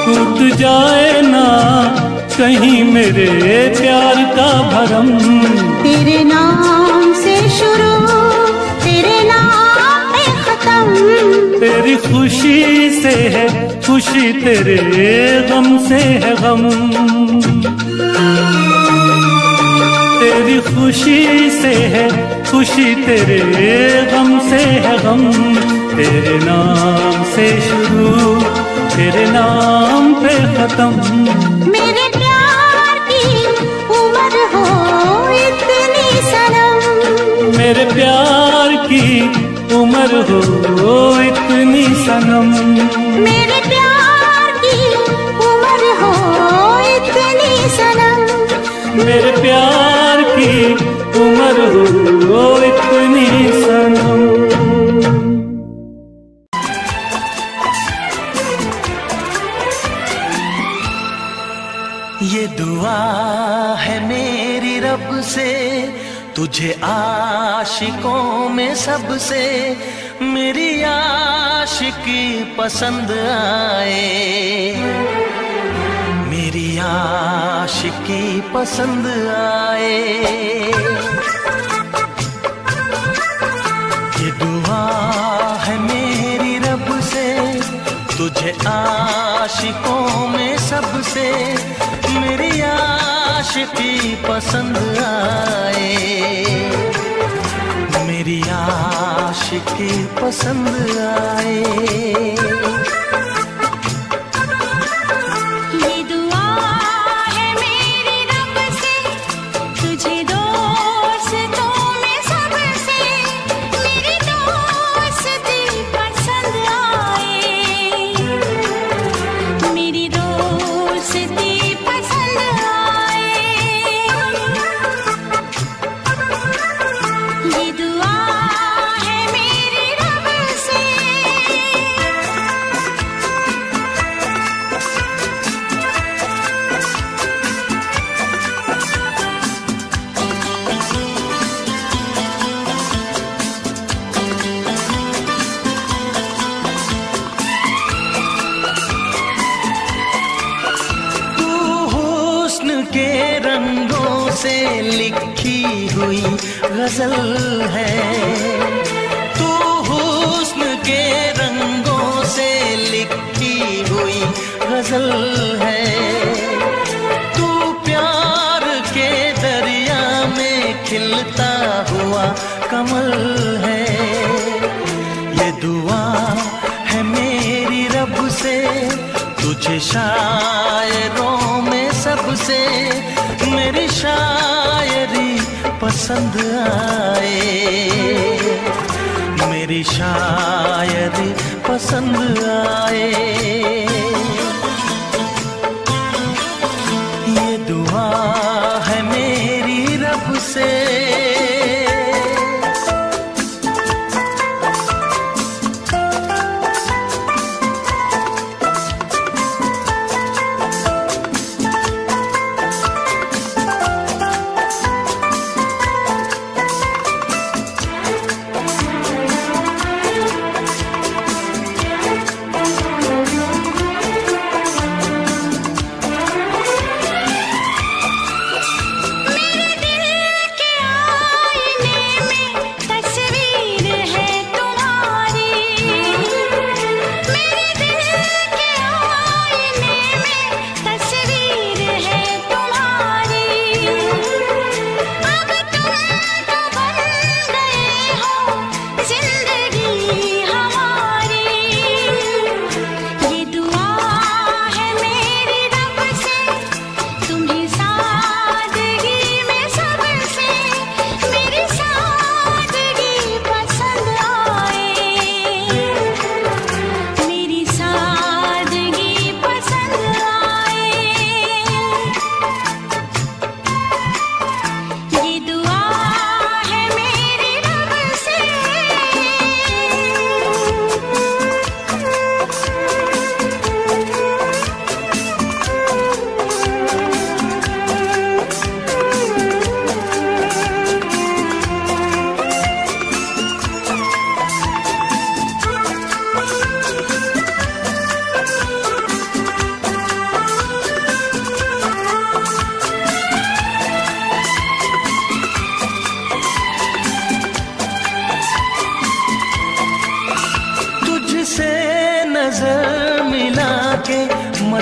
[SPEAKER 4] टूट जाए ना कहीं मेरे प्यार का भरम।
[SPEAKER 2] तेरे नाम से शुरू, तेरे नाम पे खत्म।
[SPEAKER 4] तेरी खुशी से है खुशी, तेरे गम से है गम। तेरी खुशी से है खुशी, तेरे गम से है गम। तेरे नाम से शुरू, तेरे नाम पे खत्म।
[SPEAKER 2] मेरे प्यार की उम्र हो इतनी सनम,
[SPEAKER 4] मेरे प्यार की उम्र हो इतनी सनम।
[SPEAKER 2] मेरे प्यार की उम्र हो इतनी सनम।
[SPEAKER 4] मेरे प्यार की उम्र हो इतनी सनम।
[SPEAKER 1] ये दुआ है मेरी रब से, तुझे आशिकों में सबसे मेरी आशिकी पसंद आए, मेरी आशिकी पसंद आए। ये दुआ है मेरी रब से, तुझे आशिकों में सबसे मेरी आशिकी पसंद आए, मेरी आशिकी पसंद आए।
[SPEAKER 2] ये दुआ है मेरी रब से, तुझे दोस्तों में सबसे मेरी दोस्ती पसंद आए, मेरी दोस्ती पसंद आए। ये दुआ है मेरी रब से।
[SPEAKER 1] तू हुस्न के रंगों से लिखी हुई गजल है, तू हुस्न के रंगों से लिखी हुई गजल है। तू प्यार के दरिया में खिलता हुआ कमल है। ये दुआ है मेरी रब से, तुझे शायरों में सबसे मेरी शायरी पसंद आए, मेरी शायरी पसंद आए। ये दुआ है मेरी रब से।
[SPEAKER 2] मेरे दिल के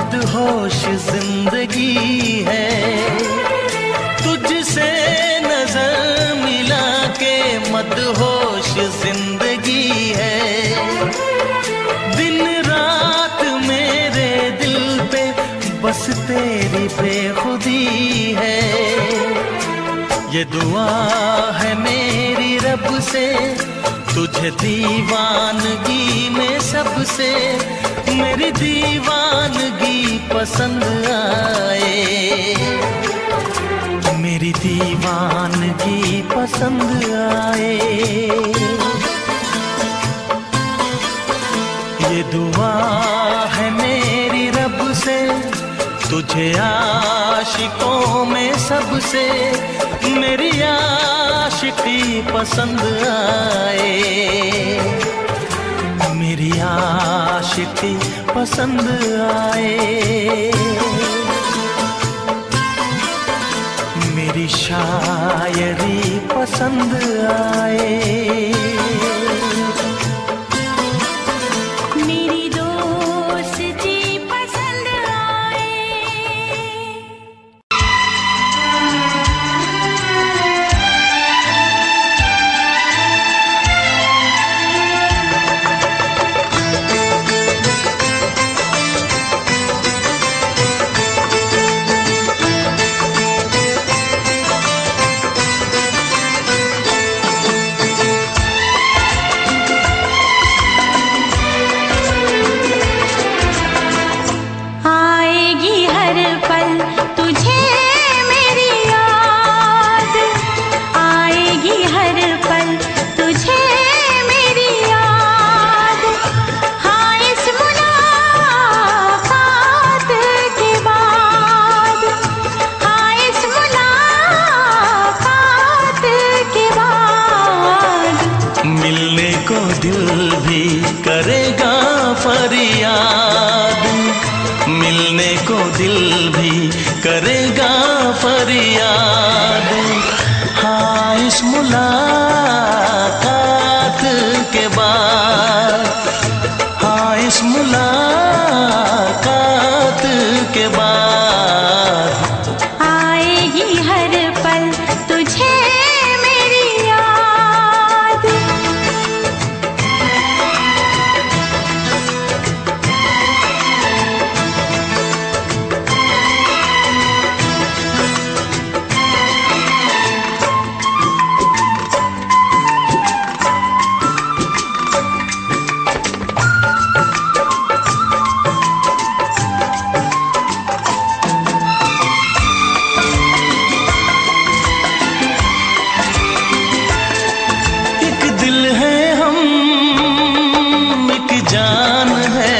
[SPEAKER 1] मदहोश जिंदगी है, तुझसे नजर मिला के मदहोश जिंदगी है। दिन रात मेरे दिल पे बस तेरी बेखुदी है। ये दुआ है मेरी रब से, तुझे दीवानगी में सबसे मेरी दीवानगी पसंद आए, मेरी दीवानगी पसंद आए। ये दुआ है मेरी रब से, तुझे आशिकों में सबसे मेरी आशिकी पसंद आए, मेरी आशिकी पसंद आए। मेरी शायरी पसंद आए,
[SPEAKER 2] मेरी दोस्ती पसंद आए। आएगी हर पल तुझे मेरी याद, आएगी हर पल तुझे मेरी याद। हाँ इस मुलाकात के बाद, हाँ इस मुलाकात के बाद
[SPEAKER 1] मिलने को दिल भी करेगा फरियाद, मिलने को दिल भी करेगा फरियाद। हाँ इस मुलाकात के बाद, हाँ इस मुलाकात के बाद
[SPEAKER 2] आएगी हर पल तुझे मेरी याद।
[SPEAKER 1] एक दिल है हम, एक जान है,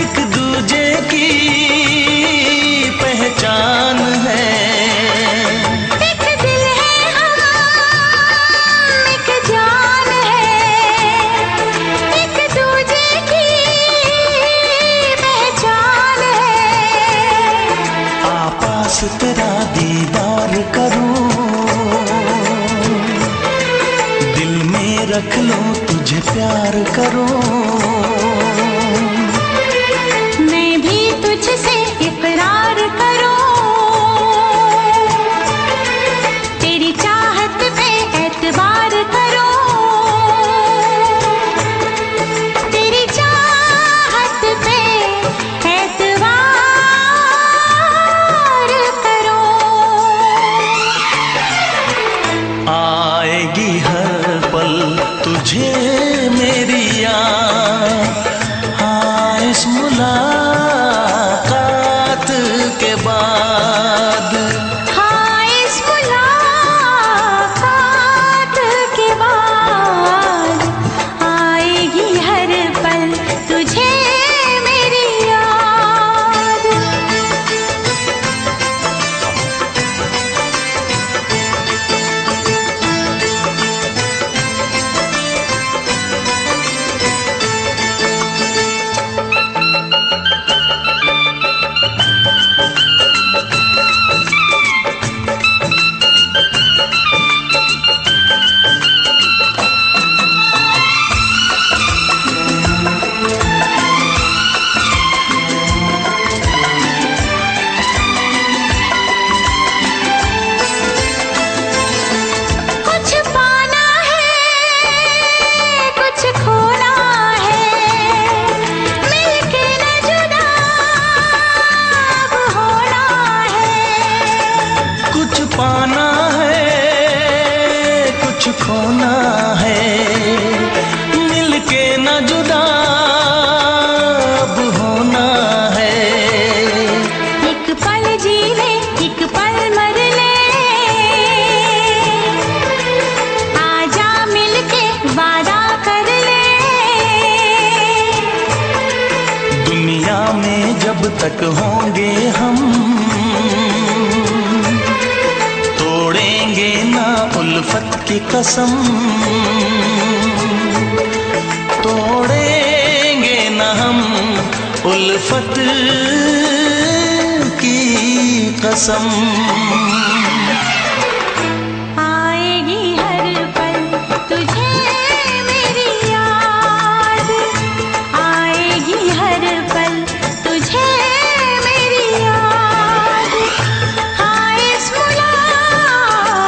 [SPEAKER 1] एक दूजे की पहचान है।
[SPEAKER 2] एक दिल है हम, एक जान है, एक दूजे की पहचान है।
[SPEAKER 1] आपास तेरा दीदार करूं, दिल में रख लो तुझे प्यार करूं।
[SPEAKER 2] मैं भी तुझसे इकरार करूं, तेरी चाहत पे एतबार करूं, तेरी चाहत पे एतबार करूं।
[SPEAKER 1] आएगी हर पल तुझे मेरी याद, कुछ खोना है, मिलके न जुदा अब होना है।
[SPEAKER 2] एक पल जी ले, एक पल मर ले, आजा मिलके वादा कर ले।
[SPEAKER 1] दुनिया में जब तक होंगे हम, तोड़ेंगे ना उल्फत की कसम, तोड़ेंगे ना हम उल्फत की कसम।
[SPEAKER 2] आएगी हर पल तुझे मेरी याद, आएगी हर पल तुझे मेरी याद। हाँ इस मुलाकात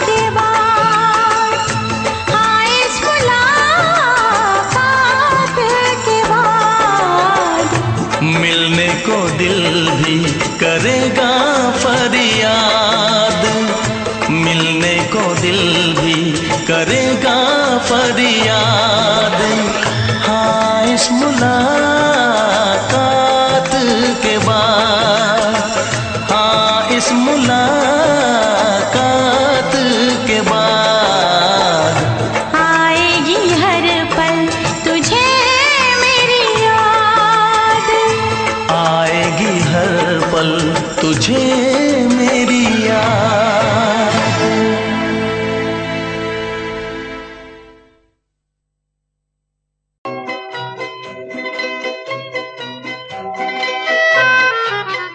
[SPEAKER 2] के बाद, हाँ इस मुलाकात के बाद,
[SPEAKER 1] मिलने को दिल भी करेगा फरियाद, मिलने को दिल भी करेगा फरियाद। हाँ इस मुलाकात के बाद, हाँ इस मुलाकात के बाद,
[SPEAKER 2] आएगी हर पल तुझे मेरी याद,
[SPEAKER 1] आएगी हर पल तुझे मेरी याद।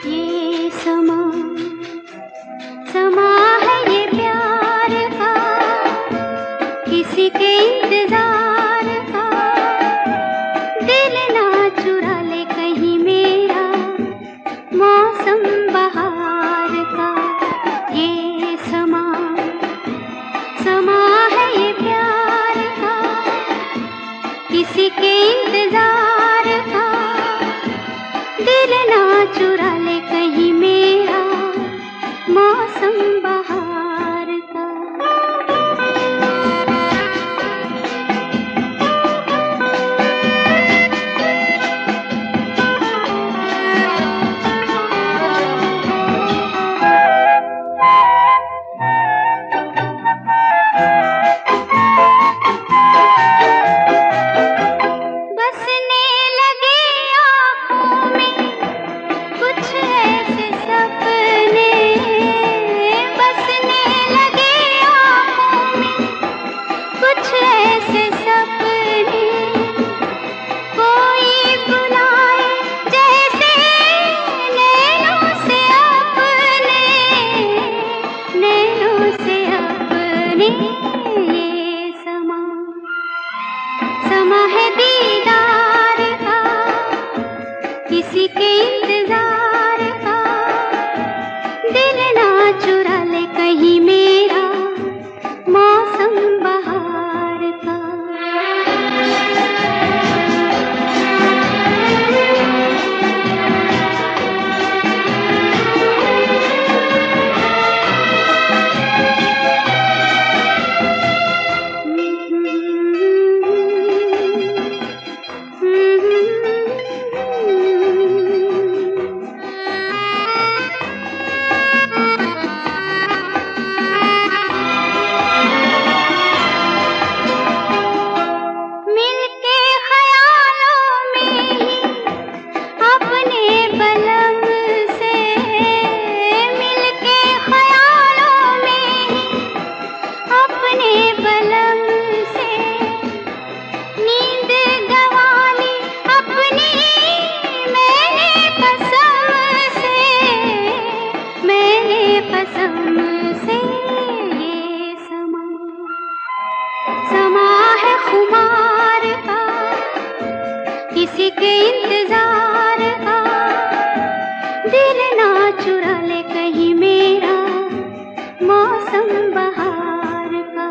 [SPEAKER 2] ये समा समा है ये प्यार का, किसी के इंतजार का। दिल ना चुरा ले कहीं मेरा, मौसम बहार का। ये समा समा है ये प्यार का, किसी के इंतजार का। दिल ना चुरा ले कहीं मेरा, मौसम बहार का। बसने लगे आँखों में कुछ ऐसे सपने, बसने लगे आँखों में कुछ ऐसे सपने। कोई बुलाए जैसे नैनों से अपने, नैनों से अपने। ये समा समा है दीदार का, किसी के इंतजार का। दिल ना चुरा ले कहीं मेरा, मौसम बहार का। मिलके ख्यालों में ही अपने बलम से, मिलके ख्यालों में ही अपने बलम से। नींद गंवाली अपनी मैंने कसम से, मैंने कसम से। ये समा समा है खुमार का, किसी के इंतजार का। दिल ना चुरा ले कहीं मेरा, मौसम बहार का।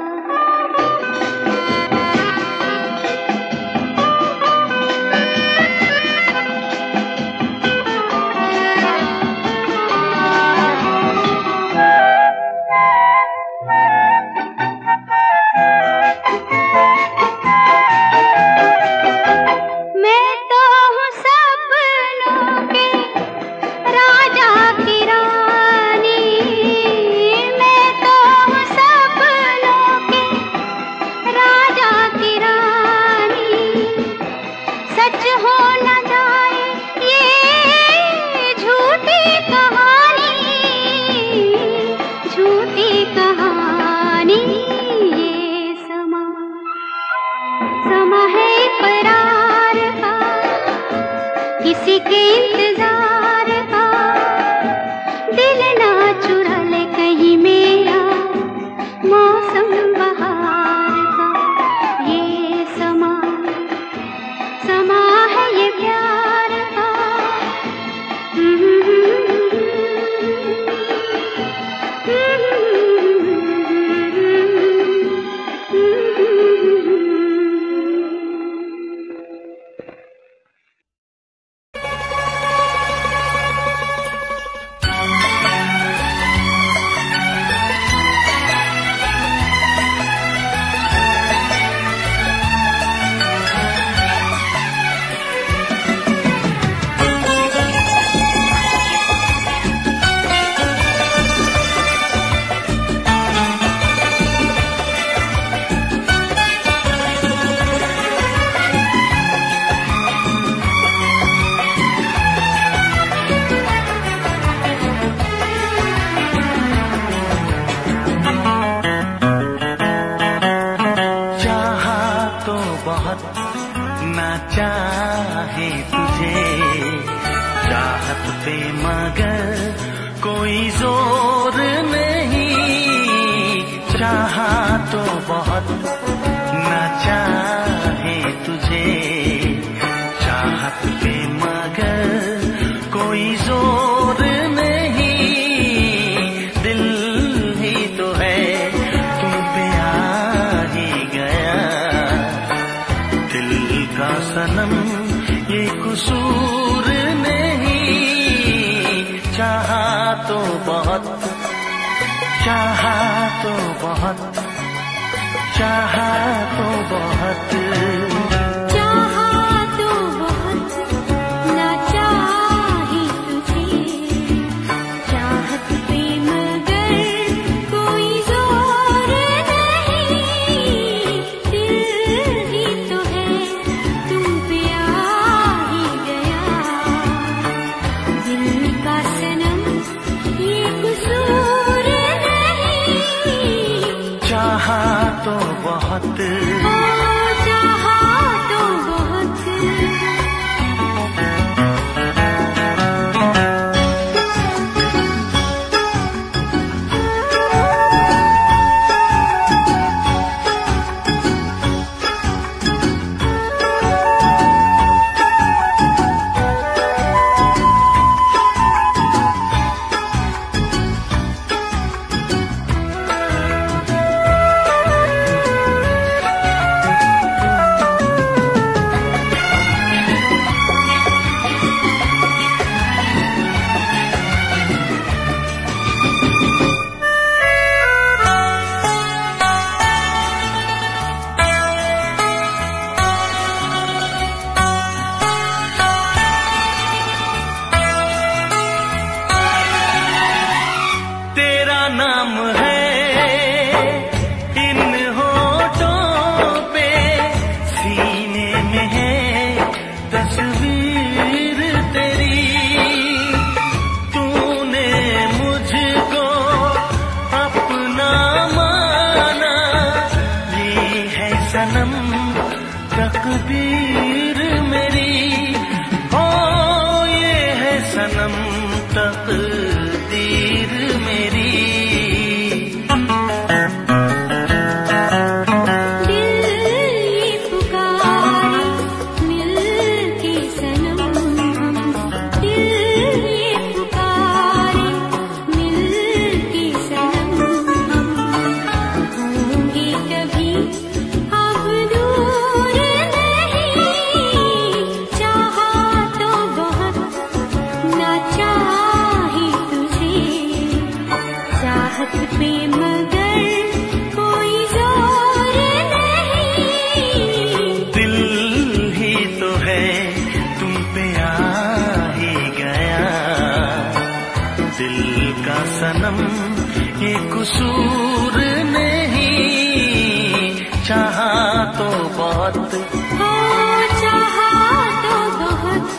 [SPEAKER 1] चाहे तुझे चाहत पे मगर कोई जोर नहीं, चाहा तो बहुत ना चाहे तुझे चाहत पे मगर कोई जोर नहीं, दिल ही तो है तुम पे आ ही गया, दिल का सनम ये कसूर नहीं, चाहा तो बहुत, चाहा तो बहुत, चाहा तो बहुत,
[SPEAKER 2] चाहा तो बहुत ना चाहे तुझे चाहत पे मगर कोई जोर नहीं, दिल ही तो है तुम पे आ ही गया, दिल का सनम ये कसूर नहीं,
[SPEAKER 1] चाहा तो बहुत,
[SPEAKER 2] चाहा तो बहुत।
[SPEAKER 1] तेरा नाम है इन होठों पे, सीने में है तस्वीर तेरी, तूने मुझको अपना माना, ये है सनम तकदीर मेरी, ओ ये है सनम तकदीर मेरी,
[SPEAKER 2] दिल ये पुकारे मिल के सनम हम, दिल ये पुकारे मिल के सनम हम, होंगे कभी अब दूर नहीं, चाहा तो बहुत ना चाहे तुझे चाहत पे मगर कोई जोर नहीं,
[SPEAKER 1] दिल ही तो है तुम पे आ ही गया, दिल का सनम ये कसूर नहीं, चाहा तो बहुत,
[SPEAKER 2] हो चाहा तो बहुत।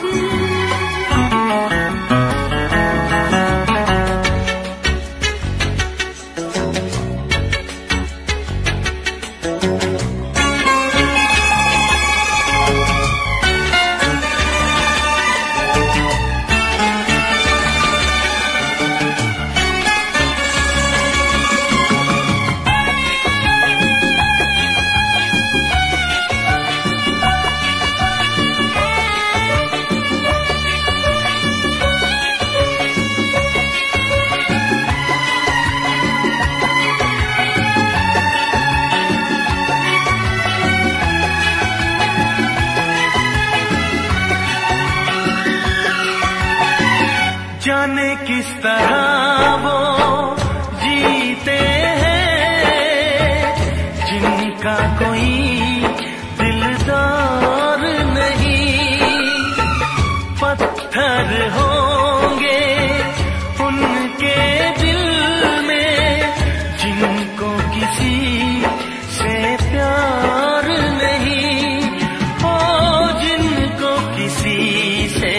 [SPEAKER 1] जाने किस तरह वो जीते हैं जिनका कोई दिलदार नहीं, पत्थर होंगे उनके दिल में जिनको किसी से प्यार नहीं, ओ जिनको किसी से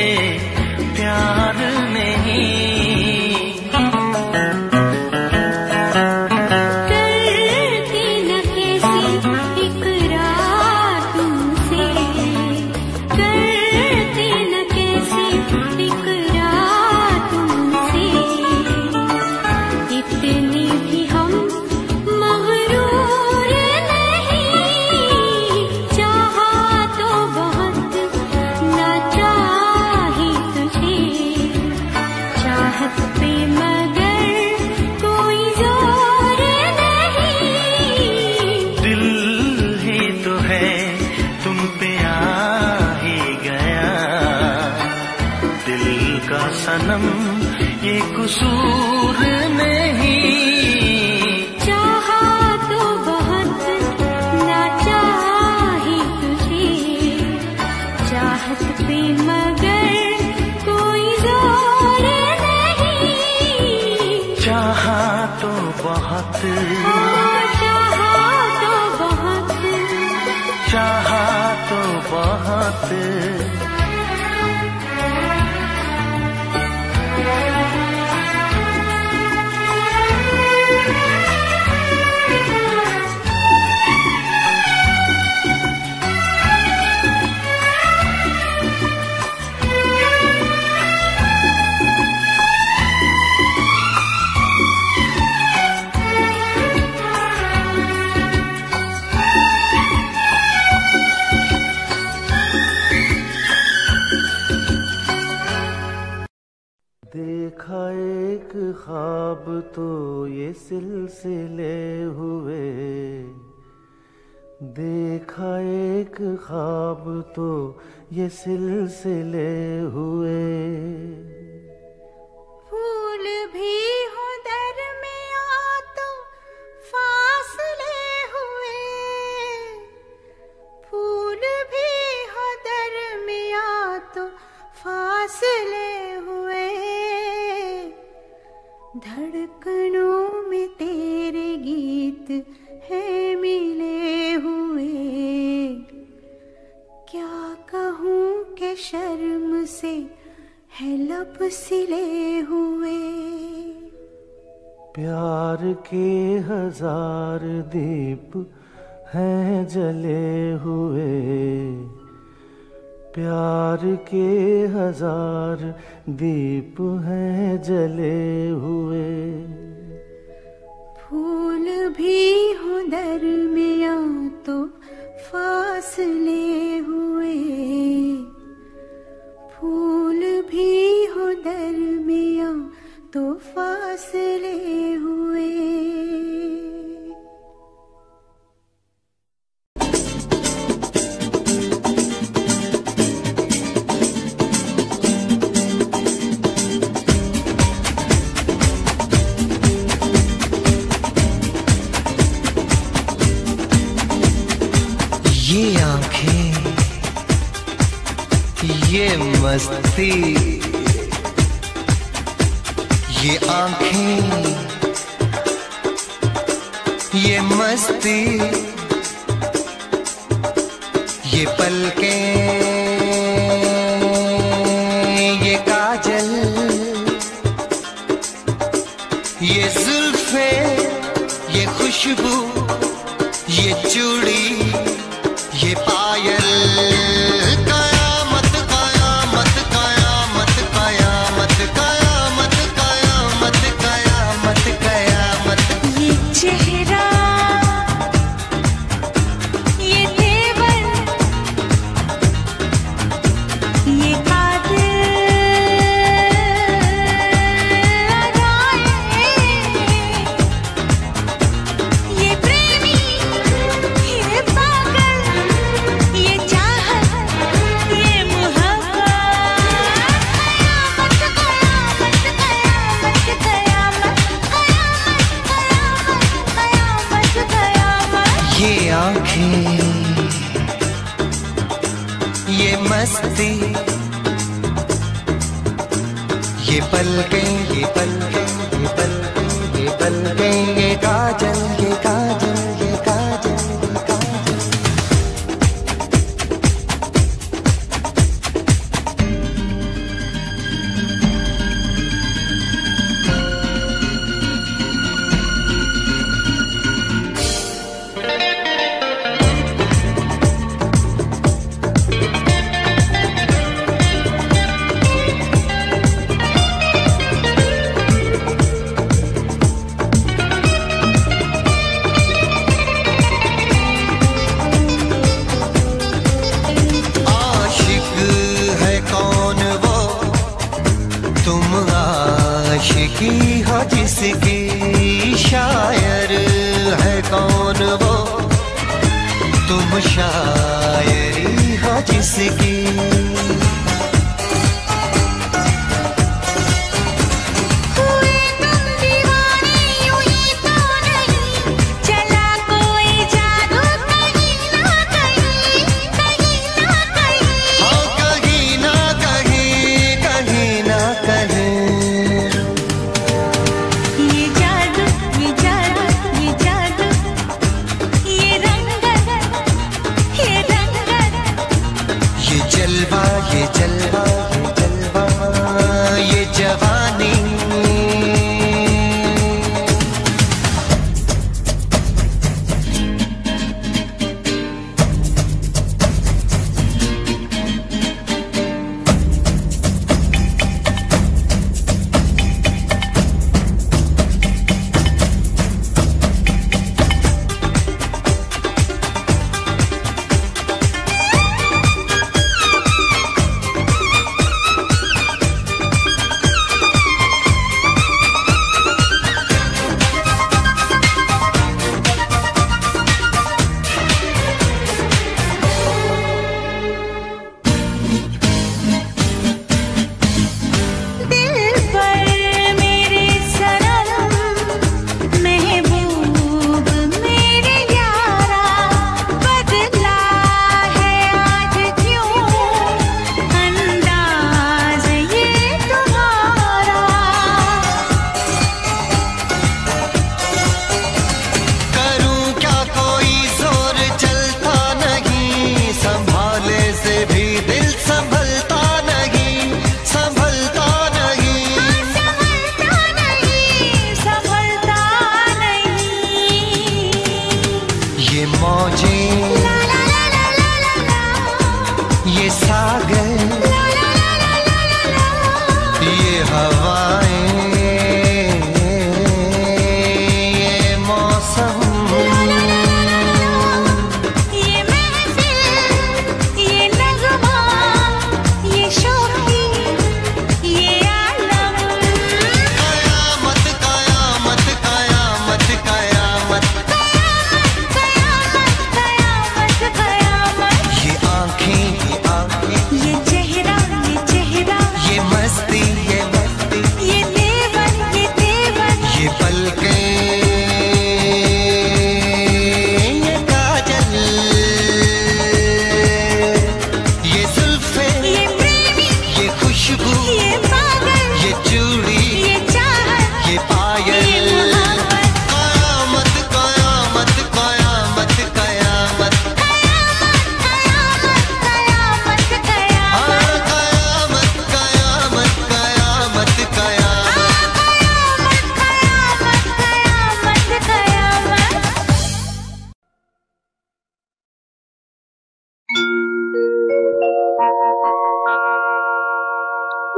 [SPEAKER 1] प्यार नहीं, सनम ये कसूर नहीं।
[SPEAKER 2] चाहा तो बहुत ना चाही तुझे, चाहत पे मगर कोई जोर नहीं।
[SPEAKER 1] चाहा तो बहुत,
[SPEAKER 2] चाहा तो बहुत,
[SPEAKER 1] चाहा तो बहुत।
[SPEAKER 5] देखा एक ख्वाब तो ये सिलसिले हुए, देखा एक ख्वाब तो ये सिलसिले हुए।
[SPEAKER 2] फूल भी हो दरमियां तो फासले हुए, फूल भी हो दरमियां तो फासले हुए। धड़कनों में तेरे गीत है मिले हुए, क्या कहूँ कि शर्म से है लब सिले हुए।
[SPEAKER 5] प्यार के हजार दीप हैं जले हुए, प्यार के हजार दीप हैं जले हुए।
[SPEAKER 2] फूल भी हो दरमियां तो फासले हुए, फूल भी हो दरमियां तो फासले हुए।
[SPEAKER 6] ये आंखें, ये मस्ती, ये आंखें, ये मस्ती, ये पलकें, ये काजल, ये जुल्फे, ये खुशबू, ये चूड़ी, ये पायल। कयामत कयामत कयामत कयामत कयामत कयामत कयामत कयामत।
[SPEAKER 2] ये चेहरा, ये तेवर, ये ये प्रेमी, ये पागल, ये चाहत, ये मुहब्बत। कयामत कयामत कयामत कयामत कयामत कयामत।
[SPEAKER 6] ये आंखें, ये मस्ती, ये पलकें, ये पलकें, ये पलकें, ये पलकें, ये काजल, ये काजल, ये काजल, ये काजल। आशिकी हो जिसकी, शायर है कौन वो, तुम शायरी हो जिसकी।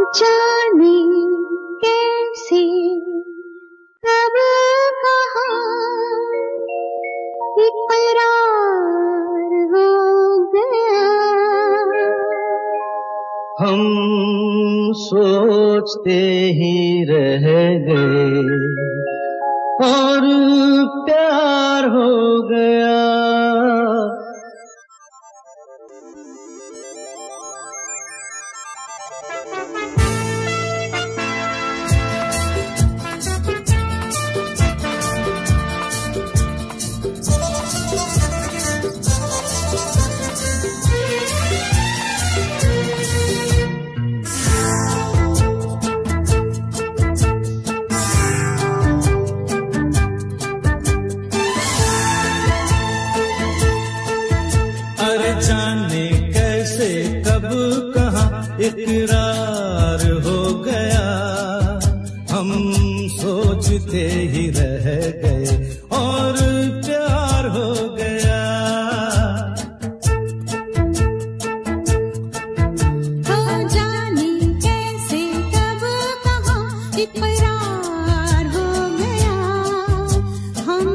[SPEAKER 2] जाने कैसे कब कहाँ इकरार हो गया।
[SPEAKER 5] हम सोचते ही रह गए और प्यार हो गया।
[SPEAKER 3] इकरार हो गया, हम सोचते ही रह गए और प्यार हो गया।
[SPEAKER 2] हो जाने कैसे कब कहाँ इकरार हो गया, हम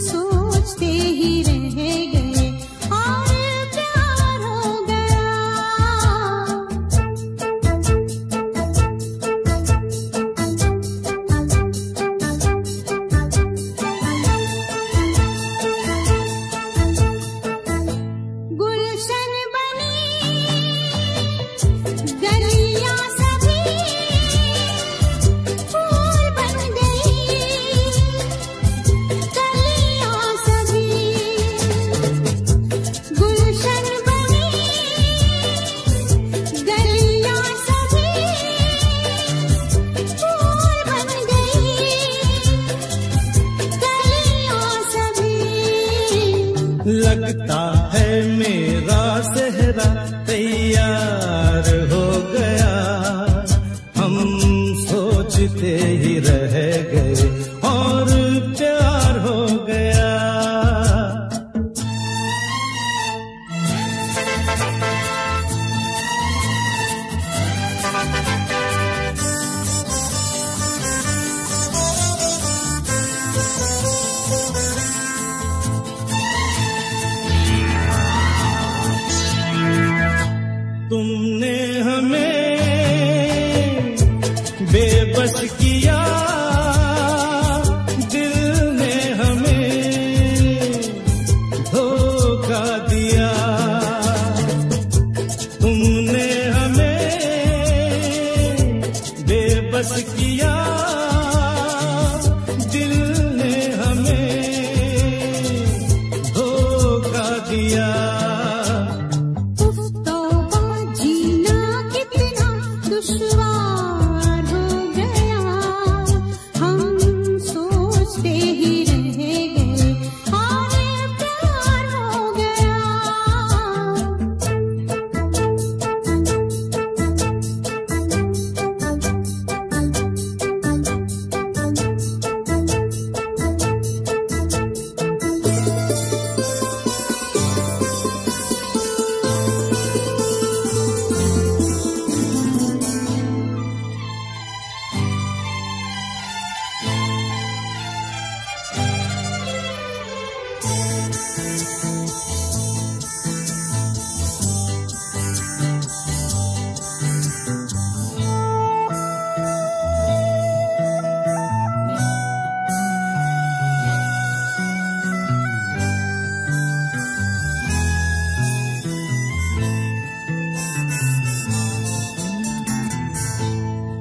[SPEAKER 2] सोचते ही रह गए और प्यार हो गया। गुलशन बनी गलियां सभी फूल बन गई, गलियां सभी गुलशन बनी, गलियां सभी फूल बन गई, गलियां सभी।
[SPEAKER 3] लगता है मेरा सेहरा तैयार हो गया, हम सोचते ही रह गए और प्यार हो गया। तुमने हमें बेबस किया, दिल ने हमें धोखा दिया। तुमने हमें बेबस किया, दिल ने हमें धोखा दिया।
[SPEAKER 2] दुश्वार हो गया, हम सोचते ही रह गए और प्यार हो गया।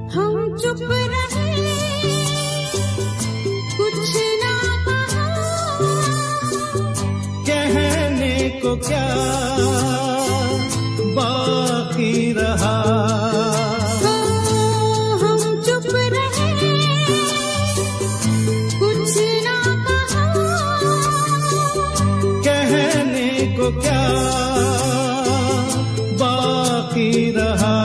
[SPEAKER 2] हम चुप रहे, कुछ ना कहा,
[SPEAKER 3] कहने को क्या बाकी रहा।
[SPEAKER 2] हम चुप रहे, कुछ ना कहा,
[SPEAKER 3] कहने को क्या बाकी रहा।